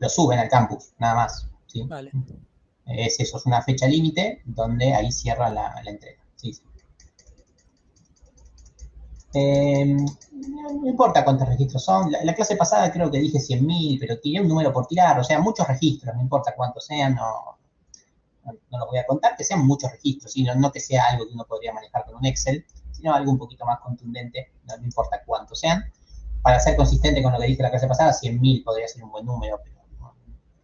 lo suben al campus, nada más, ¿sí? Vale. Es eso, es una fecha límite donde ahí cierra la entrega, sí, sí. No importa cuántos registros son. La clase pasada creo que dije 100.000, pero tiré un número por tirar, o sea, muchos registros, no importa cuántos sean, no los voy a contar, que sean muchos registros, ¿sí? No que sea algo que uno podría manejar con un Excel, sino algo un poquito más contundente, no importa cuántos sean. Para ser consistente con lo que dije la clase pasada, 100.000 podría ser un buen número, pero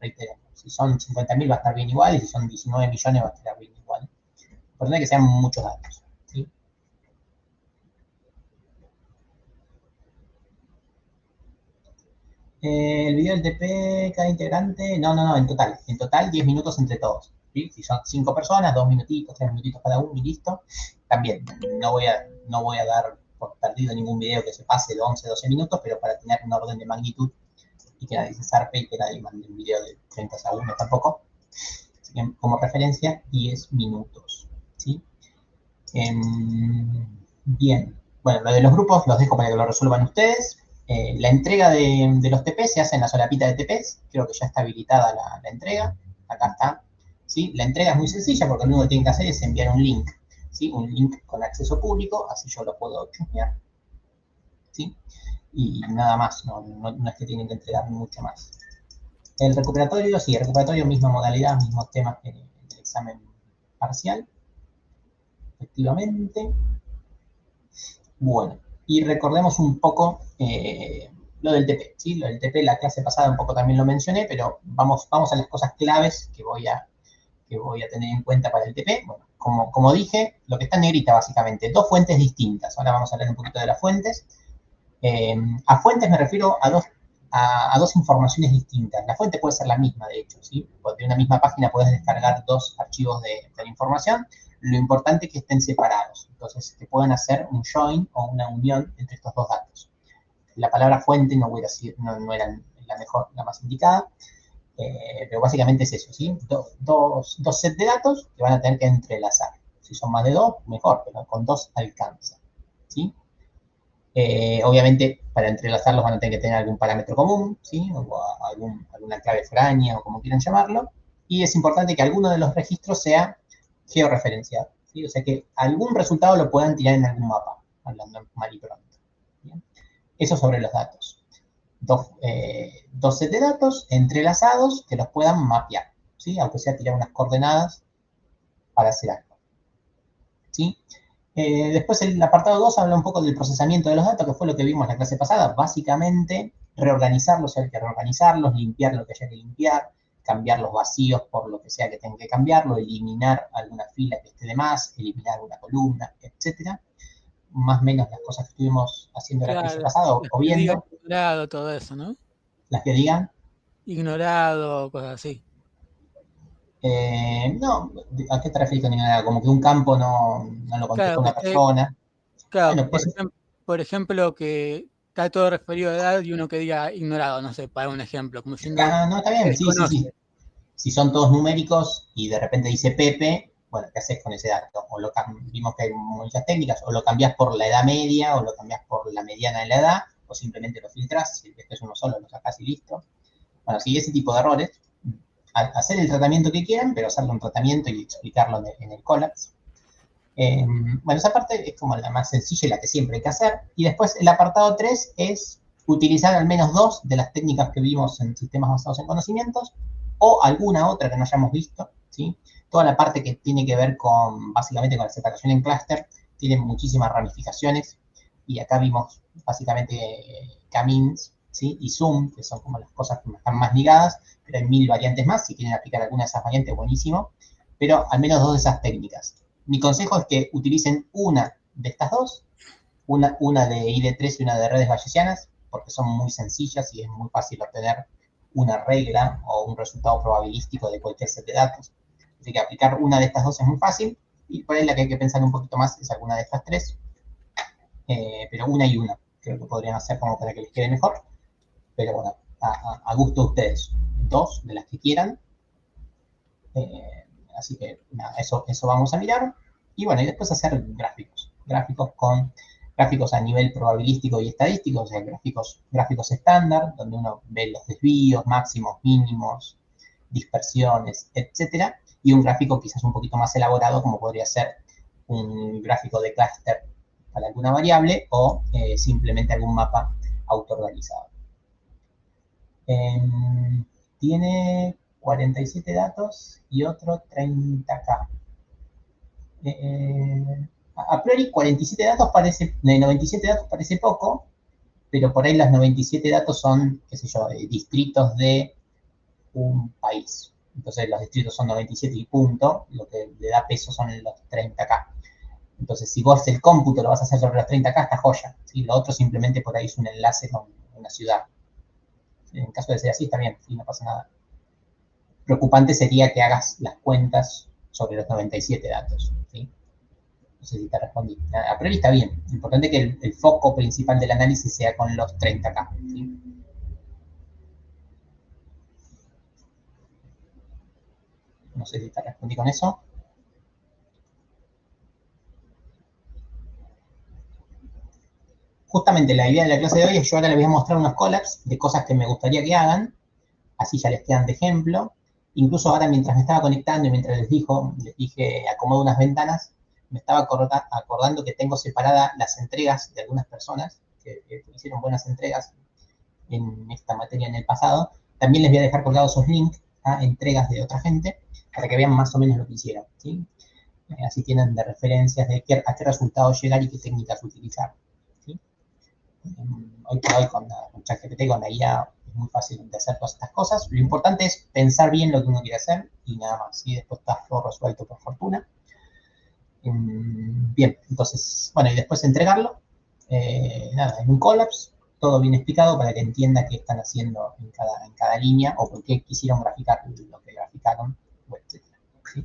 reitero, si son 50.000 va a estar bien igual, y si son 19 millones va a estar bien igual. Importante que sean muchos datos, ¿sí? El video del TP, cada integrante, no, en total 10 minutos entre todos, ¿sí? Si son 5 personas, 2 minutitos, 3 minutitos cada uno y listo, también, no voy a dar por perdido ningún video que se pase de 11, 12 minutos, pero para tener un orden de magnitud y que nadie se zarpe y que nadie mande un video de 30 segundos tampoco. Así que, como referencia, 10 minutos, ¿sí? Bien, bueno, lo de los grupos los dejo para que lo resuelvan ustedes. La entrega de los TP se hace en la solapita de TPs, creo que ya está habilitada la entrega, acá está. ¿Sí? La entrega es muy sencilla porque lo único que tienen que hacer es enviar un link, ¿sí? Un link con acceso público, así yo lo puedo chusmear, ¿sí? Y nada más, no es que tienen que entregar mucho más. El recuperatorio, sí, el recuperatorio, misma modalidad, mismos temas que en el examen parcial, efectivamente. Bueno, y recordemos un poco lo del TP, ¿sí? Lo del TP, la clase pasada un poco también lo mencioné, pero vamos a las cosas claves que voy a tener en cuenta para el TP. Bueno, como dije, lo que está en negrita básicamente, dos fuentes distintas. Ahora vamos a hablar un poquito de las fuentes. A fuentes me refiero a dos informaciones distintas. La fuente puede ser la misma, de hecho, ¿sí? De una misma página puedes descargar dos archivos de la información. Lo importante es que estén separados. Entonces, que puedan hacer un join o una unión entre estos dos datos. La palabra fuente no era la mejor, la más indicada, pero básicamente es eso, ¿sí? Dos sets de datos que van a tener que entrelazar. Si son más de dos, mejor, pero con dos alcanza, ¿sí? Obviamente, para entrelazarlos van a tener que tener algún parámetro común, ¿sí? O alguna clave foránea o como quieran llamarlo. Y es importante que alguno de los registros sea georreferenciado, ¿sí? O sea que algún resultado lo puedan tirar en algún mapa, hablando mal y pronto. ¿Bien? Eso sobre los datos. Dos sets de datos entrelazados que los puedan mapear, ¿sí? Aunque sea tirar unas coordenadas para hacer algo, ¿sí? Después el apartado 2 habla un poco del procesamiento de los datos, que fue lo que vimos en la clase pasada. Básicamente, reorganizarlos si hay que reorganizarlos, limpiar lo que haya que limpiar, cambiar los vacíos por lo que sea que tenga que cambiarlo, eliminar alguna fila que esté de más, eliminar una columna, etcétera. Más o menos las cosas que estuvimos haciendo la clase Claro, pasada las o que digan viendo, ignorado, todo eso, ¿no? las que digan. Ignorado, cosas así. No, ¿a qué te refieres con ignorar? Como que un campo no lo Claro, contesta una persona. claro, Bueno, eso, por ejemplo, que está todo referido a edad y uno que diga ignorado, no sé, para un ejemplo, como diciendo no, está se bien, sí, sí, sí. desconoce. Si son todos numéricos y de repente dice Pepe, bueno, ¿qué haces con ese dato? Vimos que hay muchas técnicas, o lo cambias por la edad media, o lo cambias por la mediana de la edad, o simplemente lo filtras, si este es uno solo, lo sacas y listo. Bueno, sí, ese tipo de errores, hacer el tratamiento que quieran, pero hacerle un tratamiento y explicarlo en el collapse. Bueno, esa parte es como la más sencilla y la que siempre hay que hacer. Y después el apartado 3 es utilizar al menos dos de las técnicas que vimos en sistemas basados en conocimientos o alguna otra que no hayamos visto, ¿sí? Toda la parte que tiene que ver básicamente con la separación en clúster, tiene muchísimas ramificaciones y acá vimos básicamente K-means, ¿sí? Y Zoom, que son como las cosas que están más ligadas, pero hay 1000 variantes más. Si quieren aplicar alguna de esas variantes, buenísimo. Pero al menos dos de esas técnicas. Mi consejo es que utilicen una de estas dos, una de ID3 y una de redes bayesianas, porque son muy sencillas y es muy fácil obtener una regla o un resultado probabilístico de cualquier set de datos. Así que aplicar una de estas dos es muy fácil, y por ahí la que hay que pensar un poquito más es alguna de estas tres, pero una y una creo que podrían hacer como para que les quede mejor, pero bueno, a gusto de ustedes, dos de las que quieran. Así que nada, eso vamos a mirar. Y bueno, y después hacer gráficos con gráficos a nivel probabilístico y estadístico, o sea, gráficos estándar, donde uno ve los desvíos, máximos, mínimos, dispersiones, etcétera, y un gráfico quizás un poquito más elaborado, como podría ser un gráfico de clúster para alguna variable o simplemente algún mapa autoorganizado. Tiene 47 datos y otro 30K. A priori 47 datos parece, 97 datos parece poco, pero por ahí los 97 datos son, qué sé yo, distritos de un país. Entonces los distritos son 97 y punto, lo que le da peso son los 30K. Entonces si vos el cómputo lo vas a hacer sobre los 30K, está joya, ¿sí? Lo otro simplemente por ahí es un enlace con una ciudad. En caso de ser así, está bien, ¿sí? No pasa nada. Preocupante sería que hagas las cuentas sobre los 97 datos, ¿sí? No sé si te respondí. A priori está bien. Lo importante es que el foco principal del análisis sea con los 30K, ¿sí? No sé si te respondí con eso. Justamente la idea de la clase de hoy es yo ahora les voy a mostrar unos collabs de cosas que me gustaría que hagan, así ya les quedan de ejemplo. Incluso ahora mientras me estaba conectando y mientras les dije acomodo unas ventanas, me estaba acordando que tengo separadas las entregas de algunas personas que hicieron buenas entregas en esta materia en el pasado. También les voy a dejar colgados esos links a entregas de otra gente para que vean más o menos lo que hicieron, ¿sí? Así tienen de referencias de a qué resultados llegar y qué técnicas utilizar, ¿sí? Hoy por hoy con ChatGPT, con la IA, es muy fácil de hacer todas estas cosas. Lo importante es pensar bien lo que uno quiere hacer y nada más, ¿sí? Después está todo resuelto por fortuna. Bien, entonces, bueno, y después entregarlo, nada, en un collapse, todo bien explicado para que entienda qué están haciendo en cada línea o por qué quisieron graficar lo que graficaron, etc. ¿Sí?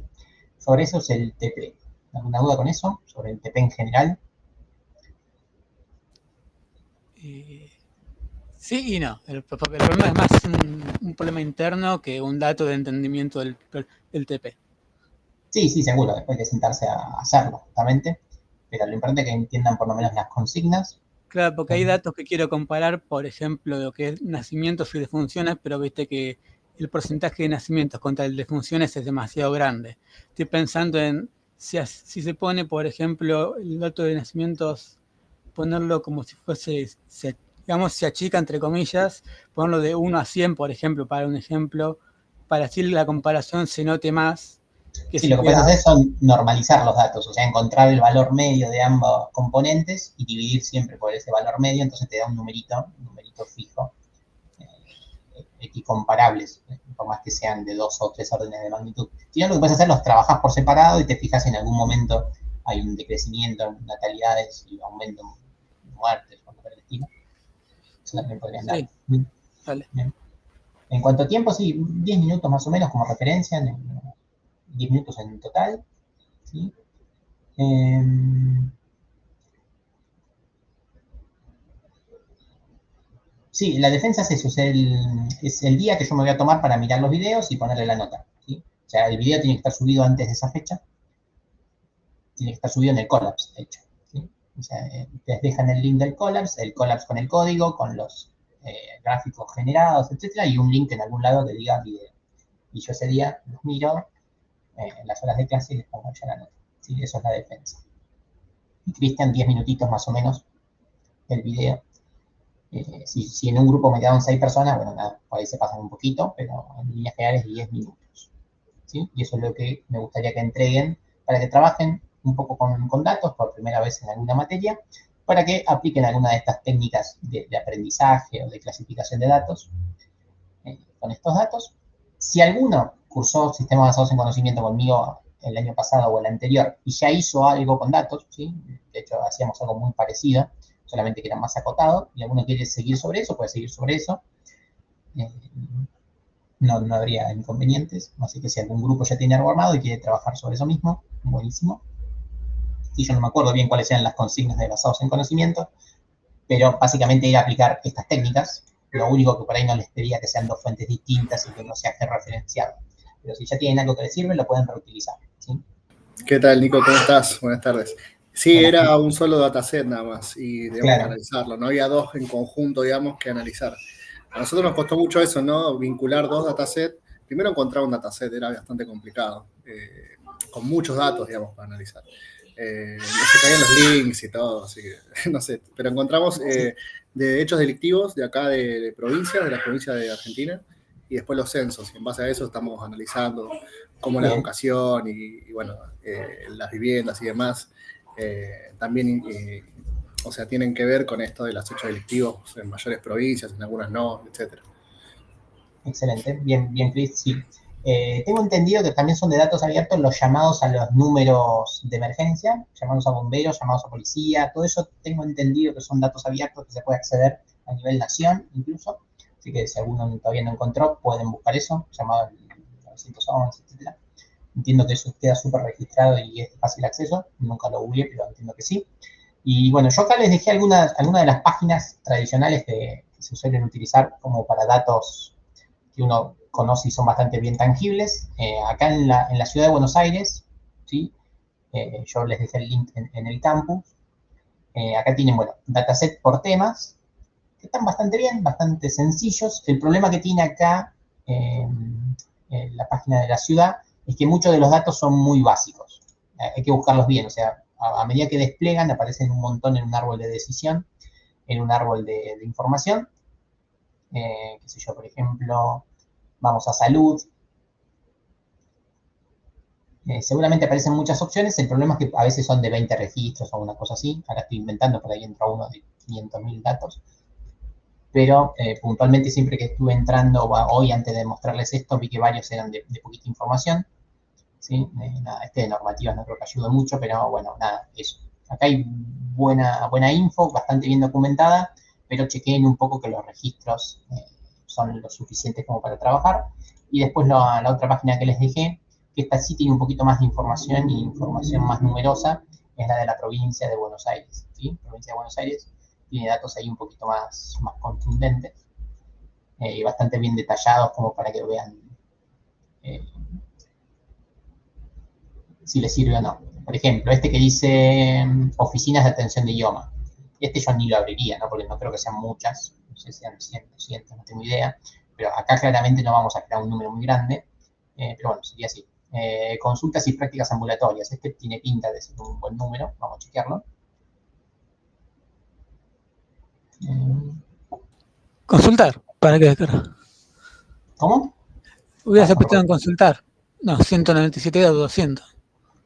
Sobre eso es el TP. ¿Alguna duda con eso? Sobre el TP en general. Sí y no. Porque el problema es más un problema interno que un dato de entendimiento del TP. Sí, seguro, después de sentarse a hacerlo, justamente. Pero lo importante es que entiendan por lo menos las consignas. Claro, porque hay datos que quiero comparar, por ejemplo, lo que es nacimientos y defunciones, pero viste que el porcentaje de nacimientos contra el de defunciones es demasiado grande. Estoy pensando en si se pone, por ejemplo, el dato de nacimientos, ponerlo como si fuese, digamos, se achica entre comillas, ponerlo de 1 a 100, por ejemplo, para un ejemplo, para así la comparación se note más. Que Sí, si lo que puedes hubiera... hacer son normalizar los datos, o sea, encontrar el valor medio de ambos componentes y dividir siempre por ese valor medio, entonces te da un numerito fijo, equicomparables, por más que sean de 2 o 3 órdenes de magnitud. Si no, lo que puedes hacer los trabajas por separado y te fijas en algún momento hay un decrecimiento en natalidades y aumento en muertes, o por el estilo. Eso también podría andar. Sí, vale. Bien. En cuanto a tiempo, sí, 10 minutos más o menos como referencia, 10 minutos en total, ¿sí? Sí, la defensa es eso, es el día que yo me voy a tomar para mirar los videos y ponerle la nota, ¿sí? O sea, el video tiene que estar subido antes de esa fecha, tiene que estar subido en el collapse, de hecho, ¿sí? O sea, ustedes dejan el link del collapse con el código, con los gráficos generados, etcétera, y un link en algún lado que diga video. Y yo ese día los miro en las horas de clase y les pongo ya la nota, ¿sí? Eso es la defensa. Y Cristian, 10 minutitos más o menos el video. Si en un grupo me quedaron 6 personas, bueno, nada, por ahí se pasan un poquito, pero en líneas generales 10 minutos, ¿sí? Y eso es lo que me gustaría que entreguen para que trabajen un poco con datos por primera vez en alguna materia, para que apliquen alguna de estas técnicas de aprendizaje o de clasificación de datos con estos datos. Si alguno cursó sistemas basados en conocimiento conmigo el año pasado o el anterior y ya hizo algo con datos, ¿sí? De hecho hacíamos algo muy parecido, solamente que era más acotado, y alguno quiere seguir sobre eso, puede seguir sobre eso. No habría inconvenientes, así que si algún grupo ya tiene algo armado y quiere trabajar sobre eso mismo, buenísimo. Y yo no me acuerdo bien cuáles eran las consignas de basados en conocimiento, pero básicamente era aplicar estas técnicas. Lo único que por ahí no les pedía que sean dos fuentes distintas y que no sea referenciado. Pero si ya tienen algo que les sirve, lo pueden reutilizar, ¿sí? ¿Qué tal, Nico? ¿Cómo estás? Buenas tardes. Sí, era un solo dataset nada más y digamos, Claro. que analizarlo. No había dos en conjunto, digamos, que analizar. A nosotros nos costó mucho eso, ¿no? Vincular dos datasets. Primero encontrar un dataset era bastante complicado, con muchos datos, digamos, para analizar. Se caían los links y todo, así que no sé. Pero encontramos de hechos delictivos de acá de provincias, de las provincias de Argentina, y después los censos. Y en base a eso estamos analizando cómo la educación y bueno, las viviendas y demás también, o sea, tienen que ver con esto de los hechos delictivos en mayores provincias, en algunas no, etcétera. Excelente, bien, bien, Chris, sí. Tengo entendido que también son de datos abiertos los llamados a los números de emergencia, llamados a bomberos, llamados a policía, todo eso tengo entendido que son datos abiertos que se puede acceder a nivel nación incluso, así que si alguno todavía no encontró, pueden buscar eso, llamado al 911, etc. Entiendo que eso queda súper registrado y es de fácil acceso, nunca lo googleé, pero entiendo que sí. Y bueno, yo acá les dejé algunas de las páginas tradicionales que se suelen utilizar como para datos que uno conoce y son bastante bien tangibles. Acá en la ciudad de Buenos Aires, ¿sí? Yo les dejé el link en el campus. Acá tienen, bueno, dataset por temas, que están bastante bien, bastante sencillos. El problema que tiene acá en la página de la ciudad es que muchos de los datos son muy básicos. Hay que buscarlos bien, o sea, a medida que desplegan aparecen un montón en un árbol de decisión, en un árbol de información. Qué sé yo, por ejemplo, vamos a salud. Seguramente aparecen muchas opciones, el problema es que a veces son de 20 registros o una cosa así. Ahora estoy inventando, por ahí entra uno de 500.000 datos. Pero puntualmente siempre que estuve entrando, hoy antes de mostrarles esto, vi que varios eran de poquita información. ¿Sí? Nada, de normativas no creo que ayude mucho, pero bueno, nada, eso. Acá hay buena info, bastante bien documentada, pero chequeen un poco que los registros son lo suficientes como para trabajar. Y después la otra página que les dejé, que esta sí tiene un poquito más de información y información más numerosa, es la de la provincia de Buenos Aires. ¿Sí? Provincia de Buenos Aires tiene datos ahí un poquito más contundentes y bastante bien detallados como para que vean si les sirve o no. Por ejemplo, este que dice oficinas de atención de idioma. Este yo ni lo abriría, ¿no? Porque no creo que sean muchas, no sé si sean 100, 200, no tengo idea. Pero acá claramente no vamos a crear un número muy grande, pero bueno, sería así. Consultas y prácticas ambulatorias. Este tiene pinta de ser un buen número, vamos a chequearlo. Consultar, ¿para qué? ¿Cómo? Hubieras apretado en consultar. No, 197 o 200.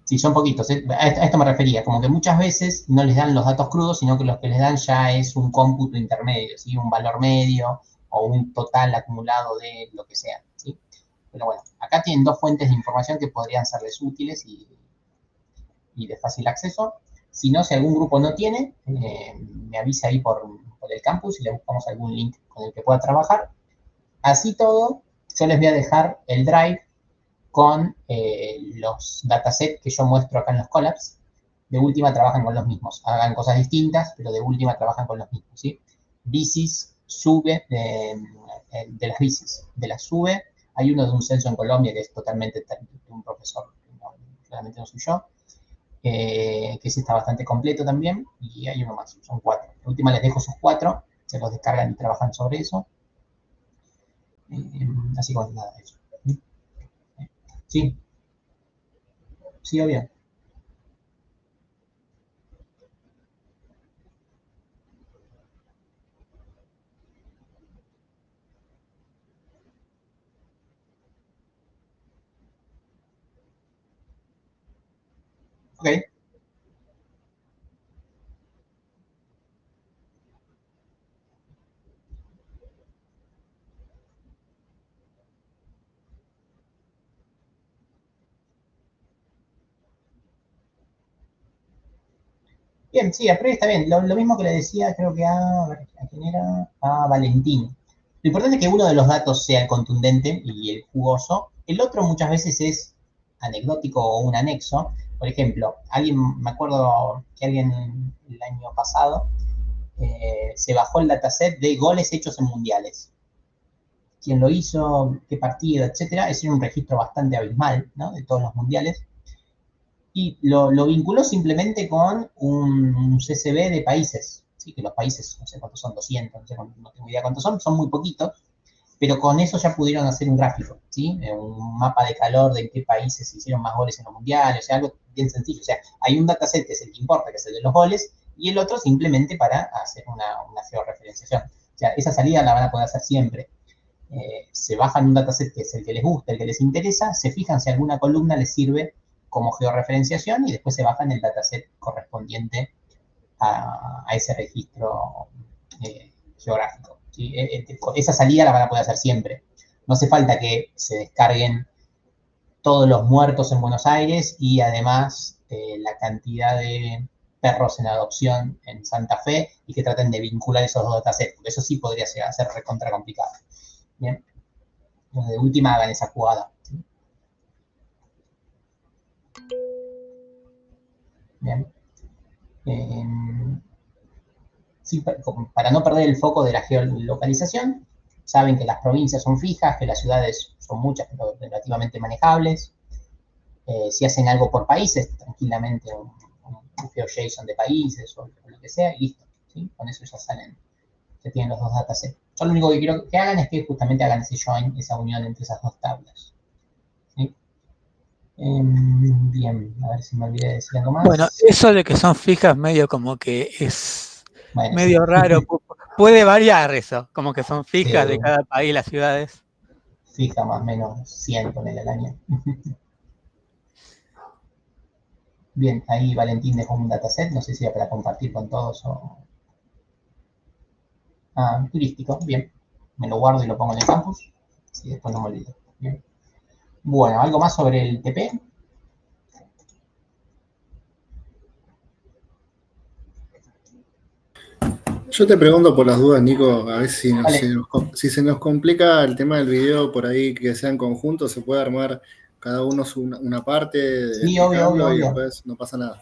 Sí, son poquitos. A esto me refería, como que muchas veces no les dan los datos crudos, sino que los que les dan ya es un cómputo intermedio, ¿sí? Un valor medio o un total acumulado de lo que sea, ¿sí? Pero bueno, acá tienen dos fuentes de información que podrían serles útiles y de fácil acceso. Si no, si algún grupo no tiene, me avisa ahí por el campus y le buscamos algún link con el que pueda trabajar. Así todo, yo les voy a dejar el drive con los datasets que yo muestro acá en los collabs. De última trabajan con los mismos. Hagan cosas distintas, pero de última trabajan con los mismos, ¿sí? Bicis, sube, de las bicis, de las sube. Hay uno de un censo en Colombia que es totalmente de un profesor, no, claramente no soy yo, que ese está bastante completo también. Y hay uno más, son 4. De última les dejo esos 4, se los descargan y trabajan sobre eso. Así que nada, eso. Sí, sí, obvio. Ok. Bien, sí, a priori está bien. Lo mismo que le decía, creo que ¿a quién era? A Valentín. Lo importante es que uno de los datos sea el contundente y el jugoso. El otro muchas veces es anecdótico o un anexo. Por ejemplo, me acuerdo que alguien el año pasado se bajó el dataset de goles hechos en mundiales. Quién lo hizo, qué partido, etcétera. Ese era un registro bastante abismal, ¿no? De todos los mundiales. Y lo vinculó simplemente con un CSV de países, ¿sí? Que los países, no sé cuántos son, 200, no sé, no tengo idea cuántos son muy poquitos, pero con eso ya pudieron hacer un gráfico, ¿sí? Un mapa de calor de en qué países se hicieron más goles en los mundiales, o sea, algo bien sencillo. O sea, hay un dataset que es el que importa, que es el de los goles, y el otro simplemente para hacer una georreferenciación. O sea, esa salida la van a poder hacer siempre. Se bajan un dataset que es el que les gusta, el que les interesa, se fijan si alguna columna les sirve como georreferenciación y después se bajan el dataset correspondiente a ese registro geográfico. ¿Sí? Esa salida la van a poder hacer siempre. No hace falta que se descarguen todos los muertos en Buenos Aires y además la cantidad de perros en adopción en Santa Fe y que traten de vincular esos dos datasets, porque eso sí podría ser recontra complicado. Bien, de última hagan esa jugada. ¿Sí? Bien. Sí, para no perder el foco de la geolocalización, saben que las provincias son fijas, que las ciudades son muchas, pero relativamente manejables. Si hacen algo por países, tranquilamente un GeoJSON de países o lo que sea, y listo. ¿Sí? Con eso ya salen, ya tienen los dos datasets. Yo lo único que quiero que hagan es que justamente hagan ese join, esa unión entre esas dos tablas. ¿Sí? Bien, a ver si me olvidé de decir algo más. Bueno, eso de que son fijas medio como que es bueno, medio sí. raro. Puede variar eso, como que son fijas Sí, de cada país, las ciudades. fija más o menos 100 con el año. Bien, ahí Valentín dejó un dataset, no sé si era para compartir con todos o... Ah, turístico, bien. Me lo guardo y lo pongo en el campus, así después no me olvido. Bien. Bueno, ¿algo más sobre el TP? Yo te pregunto por las dudas, Nico, a ver si, Vale. si se nos complica el tema del video por ahí que sea en conjunto, se puede armar cada uno una parte Sí, obvio, obvio, explicando y obvio. después no pasa nada.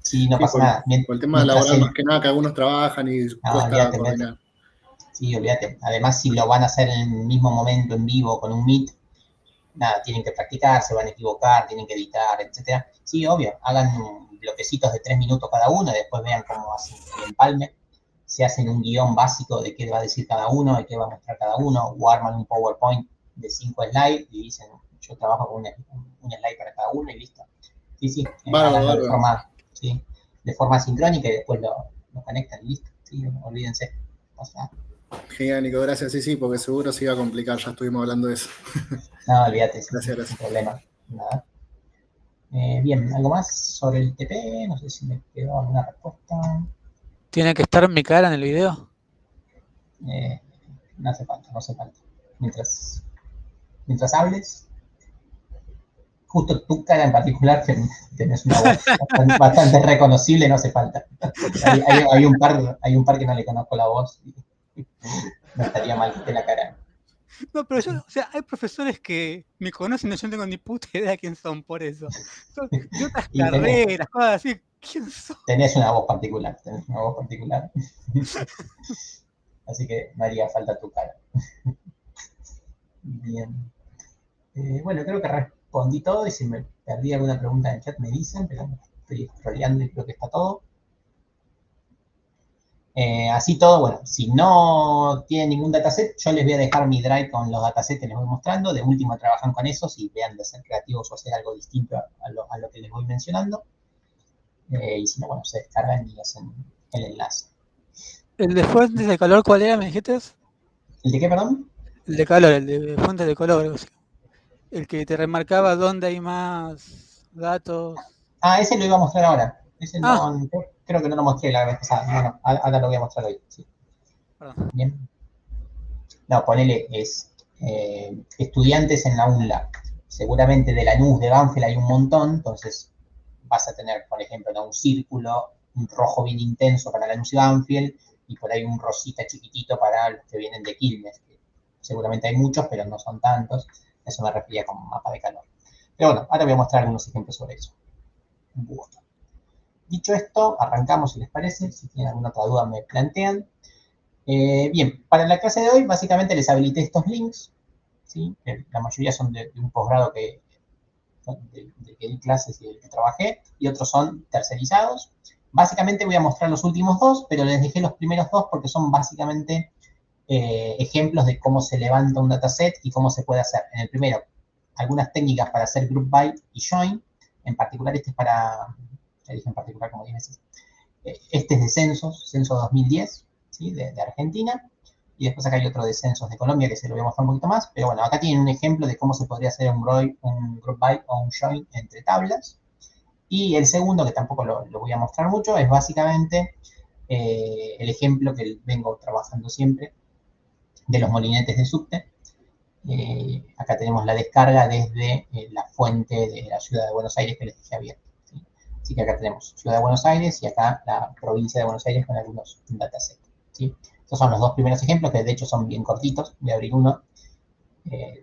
Sí, no Sí, pasa nada. por el tema Mientras laboral más él... que nada, que algunos trabajan y No, cuesta olvídate, olvídate. coordinar. Sí, olvídate. Además, si lo van a hacer en el mismo momento en vivo con un Meet, nada, tienen que practicar, se van a equivocar, tienen que editar, etcétera. Sí, obvio, hagan bloquecitos de 3 minutos cada uno y después vean cómo hacen el empalme. Se hacen un guión básico de qué va a decir cada uno, de qué va a mostrar cada uno, o arman un PowerPoint de 5 slides y dicen, yo trabajo con un slide para cada uno y listo. Sí, sí, Bárbaro, háganlo bárbaro. ¿sí? De forma sincrónica y después lo conectan y listo. Sí, olvídense. O sea, Genial, Nico, gracias. Sí, sí, porque seguro se iba a complicar, ya estuvimos hablando de eso. no, olvídate, sí, Gracias, sin gracias. problema. Nada. Bien, ¿algo más sobre el TP? No sé si me quedó alguna respuesta. ¿Tiene que estar mi cara en el video? No hace falta, no hace falta. Mientras hables, justo tu cara en particular, tenés una voz bastante reconocible, no hace falta. Hay un par que no le conozco la voz y no estaría mal que esté la cara. No, pero yo, o sea, hay profesores que me conocen y yo no tengo ni puta idea de quién son por eso. Son de otras Y carreras, cosas así. ¿Quién son? tenés una voz particular, así que no haría falta tu cara. Bien. Bueno, creo que respondí todo y si me perdí alguna pregunta en el chat me dicen, pero estoy scrolleando y creo que está todo. Así todo, bueno, si no tienen ningún dataset, yo les voy a dejar mi drive con los datasets que les voy mostrando. De último trabajan con esos y vean de ser creativos o hacer algo distinto a lo que les voy mencionando. Y si no, bueno, se descargan y hacen el enlace. ¿El de fuentes de calor cuál era, me dijiste? ¿El de qué, perdón? El de calor, el de fuentes de color. O sea, el que te remarcaba dónde hay más datos. Ah, ese lo iba a mostrar ahora. Ese Ah, no, creo que no lo mostré la vez pasada. No, ahora lo voy a mostrar hoy. Sí. perdón. Bien. No, ponele, es estudiantes en la UNLA. Seguramente de Lanús, de Banfield hay un montón, entonces vas a tener, por ejemplo, ¿no? Un círculo, un rojo bien intenso para Lanús y Banfield, y por ahí un rosita chiquitito para los que vienen de Quilmes, que seguramente hay muchos, pero no son tantos. Eso me refería como mapa de calor. Pero bueno, ahora voy a mostrar algunos ejemplos sobre eso. Bueno. Dicho esto, arrancamos si les parece. Si tienen alguna otra duda me plantean. Bien, para la clase de hoy básicamente les habilité estos links, ¿sí? La mayoría son de un posgrado que del que di clases y del que trabajé, y otros son tercerizados. Básicamente voy a mostrar los últimos dos, pero les dejé los primeros dos porque son básicamente ejemplos de cómo se levanta un dataset y cómo se puede hacer. En el primero, algunas técnicas para hacer group by y join. En particular, este es para, ya dije en particular como 10 veces, este es de censos, censo 2010, ¿sí? de Argentina. Y después acá hay otro de censos de Colombia que se lo voy a mostrar un poquito más. Pero bueno, acá tienen un ejemplo de cómo se podría hacer un group by o un join entre tablas. Y el segundo, que tampoco lo voy a mostrar mucho, es básicamente el ejemplo que vengo trabajando siempre de los molinetes de subte. Acá tenemos la descarga desde la fuente de la ciudad de Buenos Aires que les dije abierto, ¿sí? Así que acá tenemos Ciudad de Buenos Aires y acá la provincia de Buenos Aires con algunos datasets, ¿sí? Estos son los dos primeros ejemplos, que de hecho son bien cortitos. Voy a abrir uno.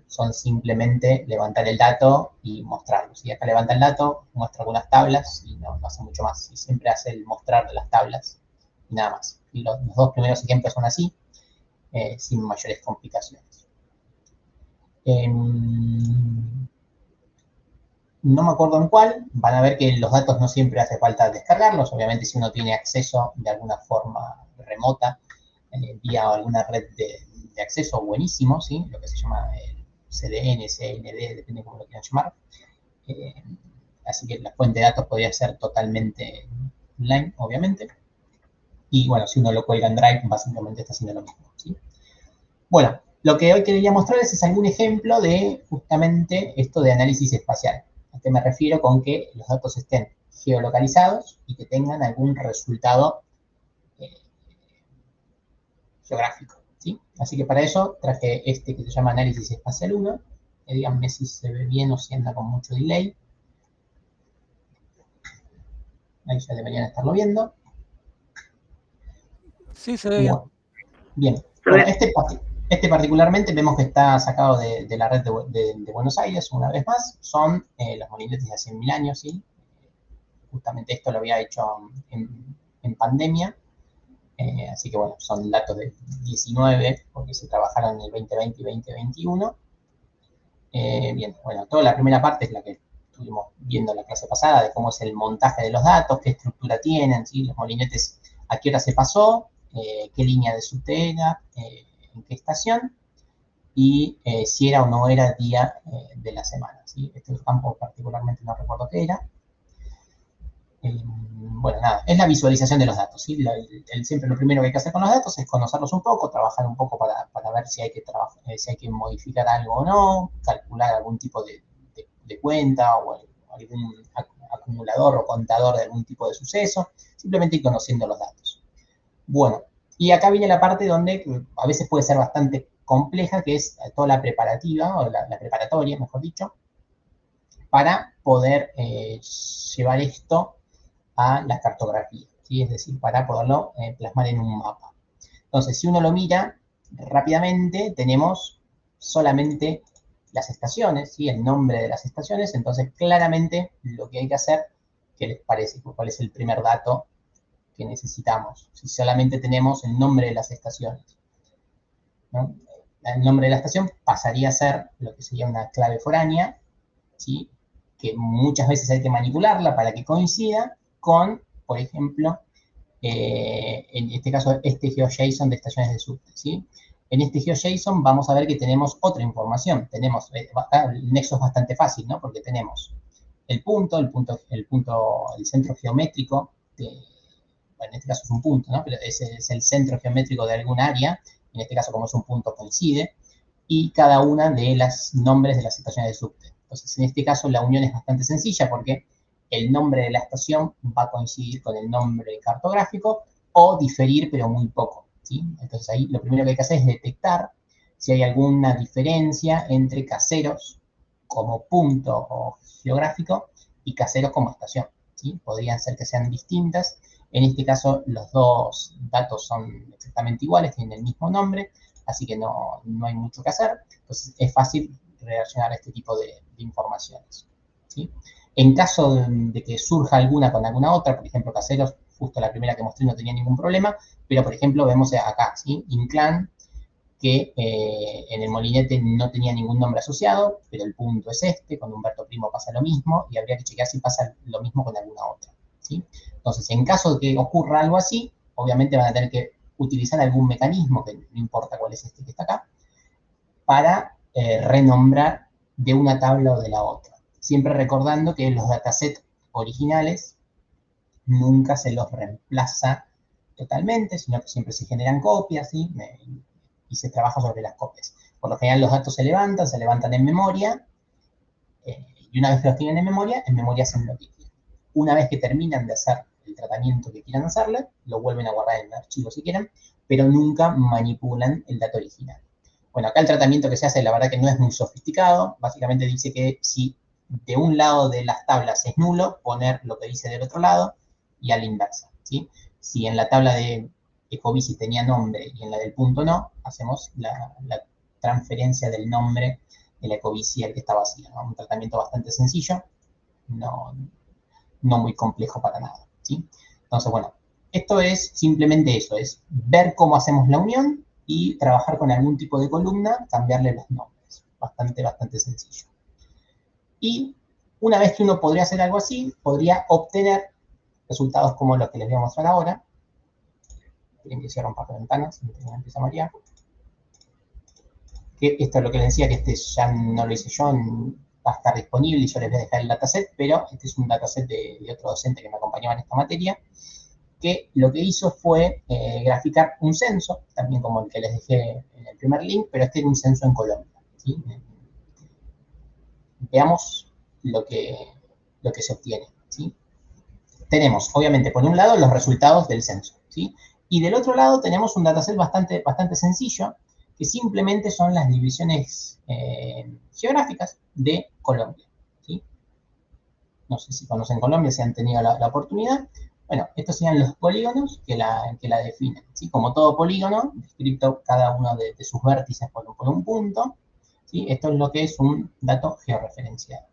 Son simplemente levantar el dato y mostrarlo. Si acá levanta el dato, muestra algunas tablas y no hace mucho más. Y siempre hace el mostrar de las tablas y nada más. Y los dos primeros ejemplos son así, sin mayores complicaciones. No me acuerdo en cuál. Van a ver que los datos no siempre hace falta descargarlos. Obviamente, si uno tiene acceso de alguna forma remota, vía alguna red de acceso buenísimo, ¿sí? Lo que se llama el CDN, CND, depende de cómo lo quieran llamar. Así que la fuente de datos podría ser totalmente online, obviamente. Y bueno, si uno lo cuelga en Drive, básicamente está haciendo lo mismo, ¿sí? Bueno, lo que hoy quería mostrarles es algún ejemplo de justamente esto de análisis espacial. ¿A qué me refiero? Con que los datos estén geolocalizados y que tengan algún resultado geográfico, ¿sí? Así que para eso traje este que se llama Análisis Espacial 1. Díganme si se ve bien o si anda con mucho delay. Ahí ya deberían estarlo viendo. Sí, se ve bien. Bien. Bueno, este particularmente vemos que está sacado de la red de Buenos Aires, una vez más. Son los molinetes de hace 1000 años, ¿sí? Justamente esto lo había hecho en pandemia. Así que bueno, son datos de 19, porque se trabajaron en el 2020 y 2021. Bien, bueno, toda la primera parte es la que estuvimos viendo en la clase pasada, de cómo es el montaje de los datos, qué estructura tienen, ¿sí? Los molinetes, a qué hora se pasó, qué línea de subte era, en qué estación, y si era o no era día de la semana, ¿sí? Este campo particularmente no recuerdo qué era. Bueno, nada, es la visualización de los datos, ¿sí? Siempre lo primero que hay que hacer con los datos es conocerlos un poco, trabajar un poco para ver si hay que modificar algo o no, calcular algún tipo de cuenta o algún acumulador o contador de algún tipo de suceso, simplemente ir conociendo los datos. Bueno, y acá viene la parte donde a veces puede ser bastante compleja, que es toda la preparativa, o la preparatoria, mejor dicho, para poder llevar esto a la cartografía, ¿sí? Es decir, para poderlo plasmar en un mapa. Entonces, si uno lo mira rápidamente, tenemos solamente las estaciones, ¿sí? El nombre de las estaciones. Entonces, claramente lo que hay que hacer, ¿qué les parece? ¿Cuál es el primer dato que necesitamos? Si solamente tenemos el nombre de las estaciones, ¿no? El nombre de la estación pasaría a ser lo que sería una clave foránea, ¿sí? Que muchas veces hay que manipularla para que coincida con, por ejemplo, en este caso, este GeoJSON de estaciones de subte, ¿sí? En este GeoJSON vamos a ver que tenemos otra información. Tenemos, el nexo es bastante fácil, ¿no? Porque tenemos el centro geométrico, bueno, en este caso es un punto, ¿no? Pero ese es el centro geométrico de algún área, en este caso como es un punto coincide, y cada una de los nombres de las estaciones de subte. Entonces, en este caso la unión es bastante sencilla porque el nombre de la estación va a coincidir con el nombre cartográfico o diferir, pero muy poco, ¿sí? Entonces ahí lo primero que hay que hacer es detectar si hay alguna diferencia entre caseros como punto o geográfico y caseros como estación, ¿sí? Podrían ser que sean distintas. En este caso los dos datos son exactamente iguales, tienen el mismo nombre, así que no hay mucho que hacer. Entonces es fácil relacionar este tipo de informaciones, ¿sí? En caso de que surja alguna con alguna otra, por ejemplo, caseros, justo la primera que mostré no tenía ningún problema, pero por ejemplo vemos acá, ¿sí? Inclán que en el molinete no tenía ningún nombre asociado, pero el punto es este, con Humberto Primo pasa lo mismo, y habría que chequear si pasa lo mismo con alguna otra, ¿sí? Entonces, en caso de que ocurra algo así, obviamente van a tener que utilizar algún mecanismo, que no importa cuál es este que está acá, para renombrar de una tabla o de la otra. Siempre recordando que los datasets originales nunca se los reemplaza totalmente, sino que siempre se generan copias, ¿sí? Y se trabaja sobre las copias. Por lo general los datos se levantan en memoria, y una vez que los tienen en memoria hacen lo que quieran. Una vez que terminan de hacer el tratamiento que quieran hacerle, lo vuelven a guardar en el archivo si quieren, pero nunca manipulan el dato original. Bueno, acá el tratamiento que se hace, la verdad que no es muy sofisticado. Básicamente dice que si de un lado de las tablas es nulo, poner lo que dice del otro lado, y a la inversa, ¿sí? Si en la tabla de Ecobici tenía nombre y en la del punto no, hacemos la transferencia del nombre de la Ecobici al que está vacía, ¿no? Un tratamiento bastante sencillo, no muy complejo para nada, ¿sí? Entonces, bueno, esto es simplemente eso, es ver cómo hacemos la unión y trabajar con algún tipo de columna, cambiarle los nombres. Bastante sencillo. Y una vez que uno podría hacer algo así, podría obtener resultados como los que les voy a mostrar ahora. Tienen que cierrar un par de ventanas, empieza a marear. Que esto es lo que les decía, que este ya no lo hice yo, va a estar disponible y yo les voy a dejar el dataset, pero este es un dataset de otro docente que me acompañaba en esta materia, que lo que hizo fue graficar un censo, también como el que les dejé en el primer link, pero este era un censo en Colombia, ¿sí? Veamos lo que se obtiene, ¿sí? Tenemos, obviamente, por un lado, los resultados del censo, ¿sí? Y del otro lado tenemos un dataset bastante sencillo, que simplemente son las divisiones geográficas de Colombia, ¿sí? No sé si conocen Colombia, si han tenido la oportunidad. Bueno, estos serían los polígonos que la definen, ¿sí? Como todo polígono, descrito cada uno de sus vértices por un punto, ¿sí? Esto es lo que es un dato georreferenciado.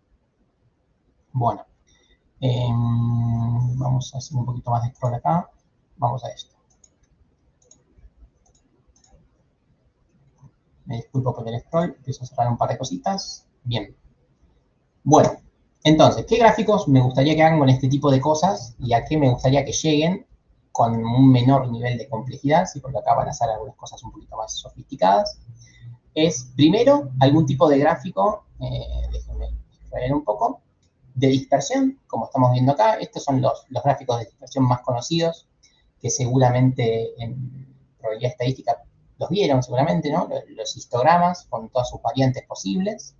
Bueno, vamos a hacer un poquito más de scroll acá. Vamos a esto. Me disculpo por el scroll, empiezo a cerrar un par de cositas. Bien. Bueno, entonces, ¿qué gráficos me gustaría que hagan con este tipo de cosas y a qué me gustaría que lleguen con un menor nivel de complejidad? ¿Sí? Porque acá van a hacer algunas cosas un poquito más sofisticadas. Es, primero, algún tipo de gráfico, déjenme ver un poco, de dispersión, como estamos viendo acá. Estos son los gráficos de dispersión más conocidos, que seguramente en probabilidad estadística los vieron seguramente, ¿no? Los histogramas con todas sus variantes posibles,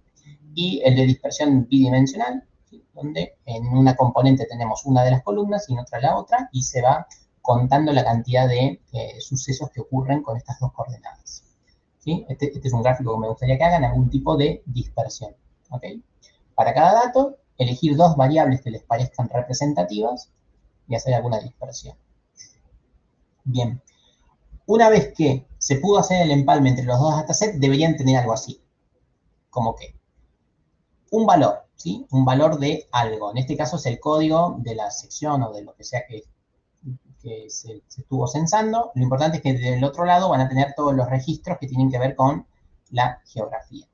y el de dispersión bidimensional, ¿sí? Donde en una componente tenemos una de las columnas y en otra la otra, y se va contando la cantidad de sucesos que ocurren con estas dos coordenadas, ¿sí? Este es un gráfico que me gustaría que hagan, algún tipo de dispersión, ¿ok? Para cada dato, elegir dos variables que les parezcan representativas y hacer alguna dispersión. Bien. Una vez que se pudo hacer el empalme entre los dos datasets, deberían tener algo así. Como que un valor, ¿sí? Un valor de algo. En este caso es el código de la sección o de lo que sea que se estuvo censando. Lo importante es que del otro lado van a tener todos los registros que tienen que ver con la geografía,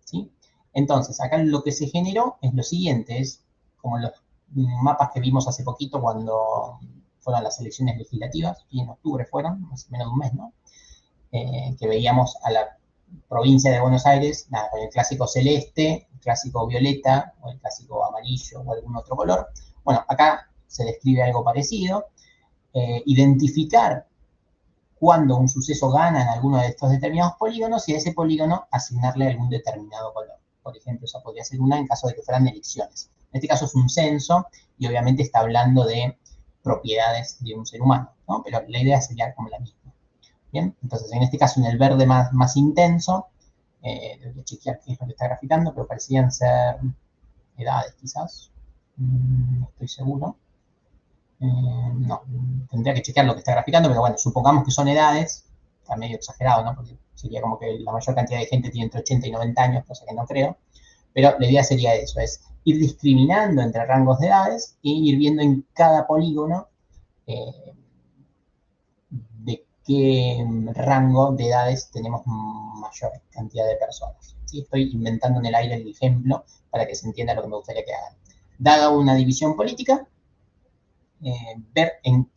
¿sí? Entonces, acá lo que se generó es lo siguiente, es como los mapas que vimos hace poquito cuando fueron las elecciones legislativas, y en octubre fueron, más o menos un mes, ¿no? Que veíamos a la provincia de Buenos Aires, nada, con el clásico celeste, el clásico violeta, o el clásico amarillo, o algún otro color. Bueno, acá se describe algo parecido. Identificar cuando un suceso gana en alguno de estos determinados polígonos y a ese polígono asignarle algún determinado color. Por ejemplo, esa podría ser una en caso de que fueran elecciones. En este caso es un censo y obviamente está hablando de propiedades de un ser humano, ¿no? Pero la idea sería como la misma. Bien, entonces en este caso en el verde más intenso, voy a chequear qué es lo que está graficando, pero parecían ser edades quizás, no estoy seguro. No, tendría que chequear lo que está graficando, pero bueno, supongamos que son edades, está medio exagerado, ¿no? Porque sería como que la mayor cantidad de gente tiene entre 80 y 90 años, cosa que no creo, pero la idea sería eso, es ir discriminando entre rangos de edades e ir viendo en cada polígono de qué rango de edades tenemos mayor cantidad de personas. ¿Sí? Estoy inventando en el aire el ejemplo para que se entienda lo que me gustaría que hagan. Dada una división política, ver en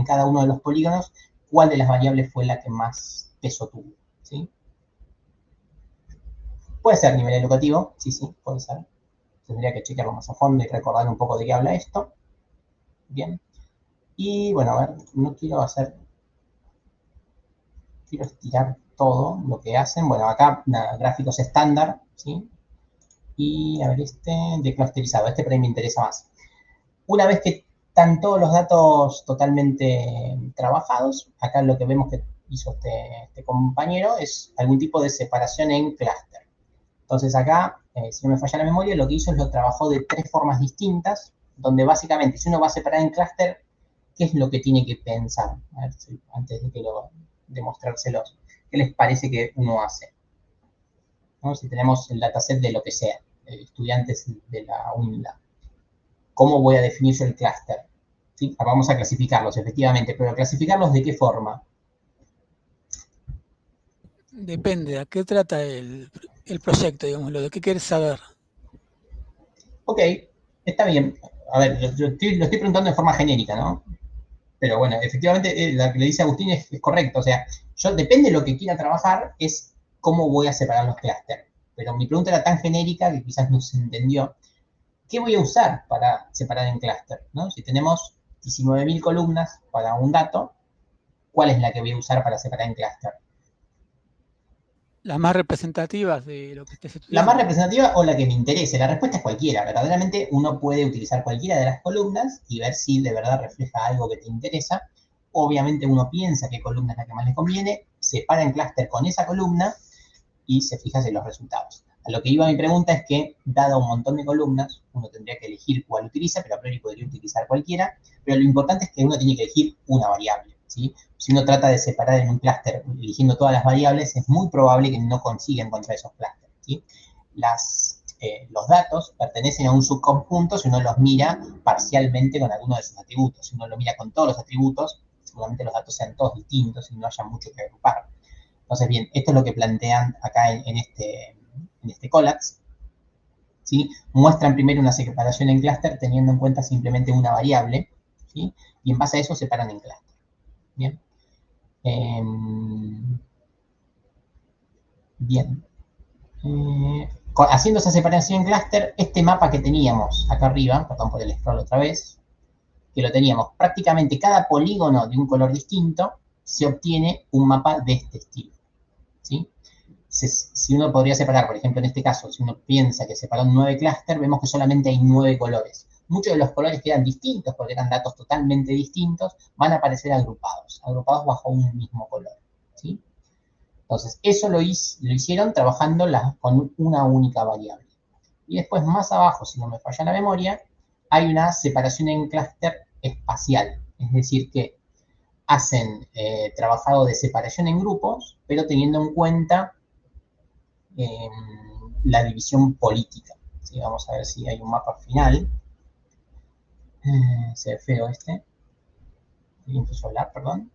cada uno de los polígonos cuál de las variables fue la que más peso tuvo. ¿Sí? Puede ser nivel educativo, sí, puede ser. Tendría que chequearlo más a fondo y recordar un poco de qué habla esto. Bien. Y bueno, a ver, no quiero estirar todo lo que hacen. Bueno, acá gráficos estándar, ¿sí? Y a ver, de clusterizado, por ahí me interesa más. Una vez que están todos los datos totalmente trabajados, acá lo que vemos que hizo este compañero es algún tipo de separación en clúster. Entonces acá, si no me falla la memoria, lo que hizo es lo trabajó de 3 formas distintas, donde básicamente si uno va a separar en clúster, ¿qué es lo que tiene que pensar? A ver, antes de mostrárselos, ¿qué les parece que uno hace? ¿No? Si tenemos el dataset de lo que sea, estudiantes de la UNLA, ¿cómo voy a definir yo el clúster? ¿Sí? Vamos a clasificarlos, efectivamente, pero ¿clasificarlos de qué forma? Depende, ¿a qué trata el proyecto, digámoslo? ¿De qué quieres saber? Ok, está bien. A ver, lo estoy preguntando de forma genérica, ¿no? Pero bueno, efectivamente, lo que le dice Agustín es correcto. O sea, yo depende de lo que quiera trabajar, es cómo voy a separar los clústeres. Pero mi pregunta era tan genérica que quizás no se entendió. ¿Qué voy a usar para separar en clúster? ¿No? Si tenemos 19.000 columnas para un dato, ¿cuál es la que voy a usar para separar en clúster? Las más representativas de lo que estés ¿La estudiando. más representativa o la que me interese? La respuesta es cualquiera. Verdaderamente uno puede utilizar cualquiera de las columnas y ver si de verdad refleja algo que te interesa. Obviamente uno piensa qué columna es la que más le conviene, separa en clúster con esa columna y se fija en los resultados. A lo que iba mi pregunta es que, dado un montón de columnas, uno tendría que elegir cuál utiliza, pero a priori podría utilizar cualquiera, pero lo importante es que uno tiene que elegir una variable, ¿sí? Si uno trata de separar en un clúster eligiendo todas las variables, es muy probable que no consiga encontrar esos clústeres, ¿sí? Los datos pertenecen a un subconjunto si uno los mira parcialmente con alguno de sus atributos. Si uno lo mira con todos los atributos, seguramente los datos sean todos distintos y no haya mucho que agrupar. Entonces, bien, esto es lo que plantean acá en este collapse, ¿sí? Muestran primero una separación en clúster teniendo en cuenta simplemente una variable, ¿sí? Y en base a eso separan en clúster. Bien. Bien. Haciendo esa separación en clúster, este mapa que teníamos acá arriba, perdón por el scroll otra vez, que lo teníamos prácticamente cada polígono de un color distinto, se obtiene un mapa de este estilo, ¿sí? Si uno podría separar, por ejemplo, en este caso, si uno piensa que separó 9 clústeres, vemos que solamente hay 9 colores. Muchos de los colores que eran distintos, porque eran datos totalmente distintos, van a aparecer agrupados bajo un mismo color, ¿sí? Entonces, eso lo hicieron trabajando con una única variable. Y después, más abajo, si no me falla la memoria, hay una separación en clúster espacial. Es decir, que hacen trabajado de separación en grupos, pero teniendo en cuenta la división política. ¿Sí? Vamos a ver si hay un mapa final. Se ve feo este. Infosolar, perdón.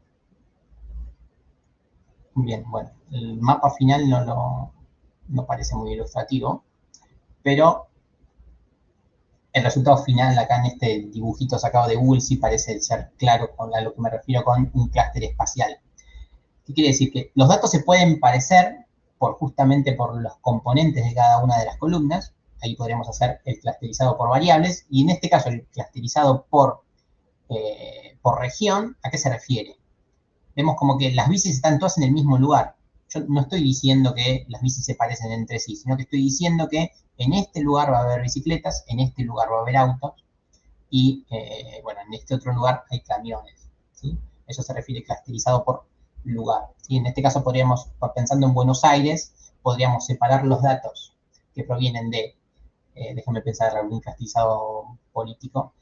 Bien, bueno, el mapa final no parece muy ilustrativo, pero el resultado final acá en este dibujito sacado de Google sí parece ser claro a lo que me refiero con un clúster espacial. ¿Qué quiere decir? Que los datos se pueden parecer justamente por los componentes de cada una de las columnas. Ahí podríamos hacer el clusterizado por variables, y en este caso el clusterizado por región. ¿A qué se refiere? Vemos como que las bicis están todas en el mismo lugar. Yo no estoy diciendo que las bicis se parecen entre sí, sino que estoy diciendo que en este lugar va a haber bicicletas, en este lugar va a haber autos, y bueno, en este otro lugar hay camiones, ¿sí? Eso se refiere a clusterizado por lugar, ¿sí? En este caso podríamos, pensando en Buenos Aires, podríamos separar los datos que provienen de, déjame pensar, algún clusterizado político,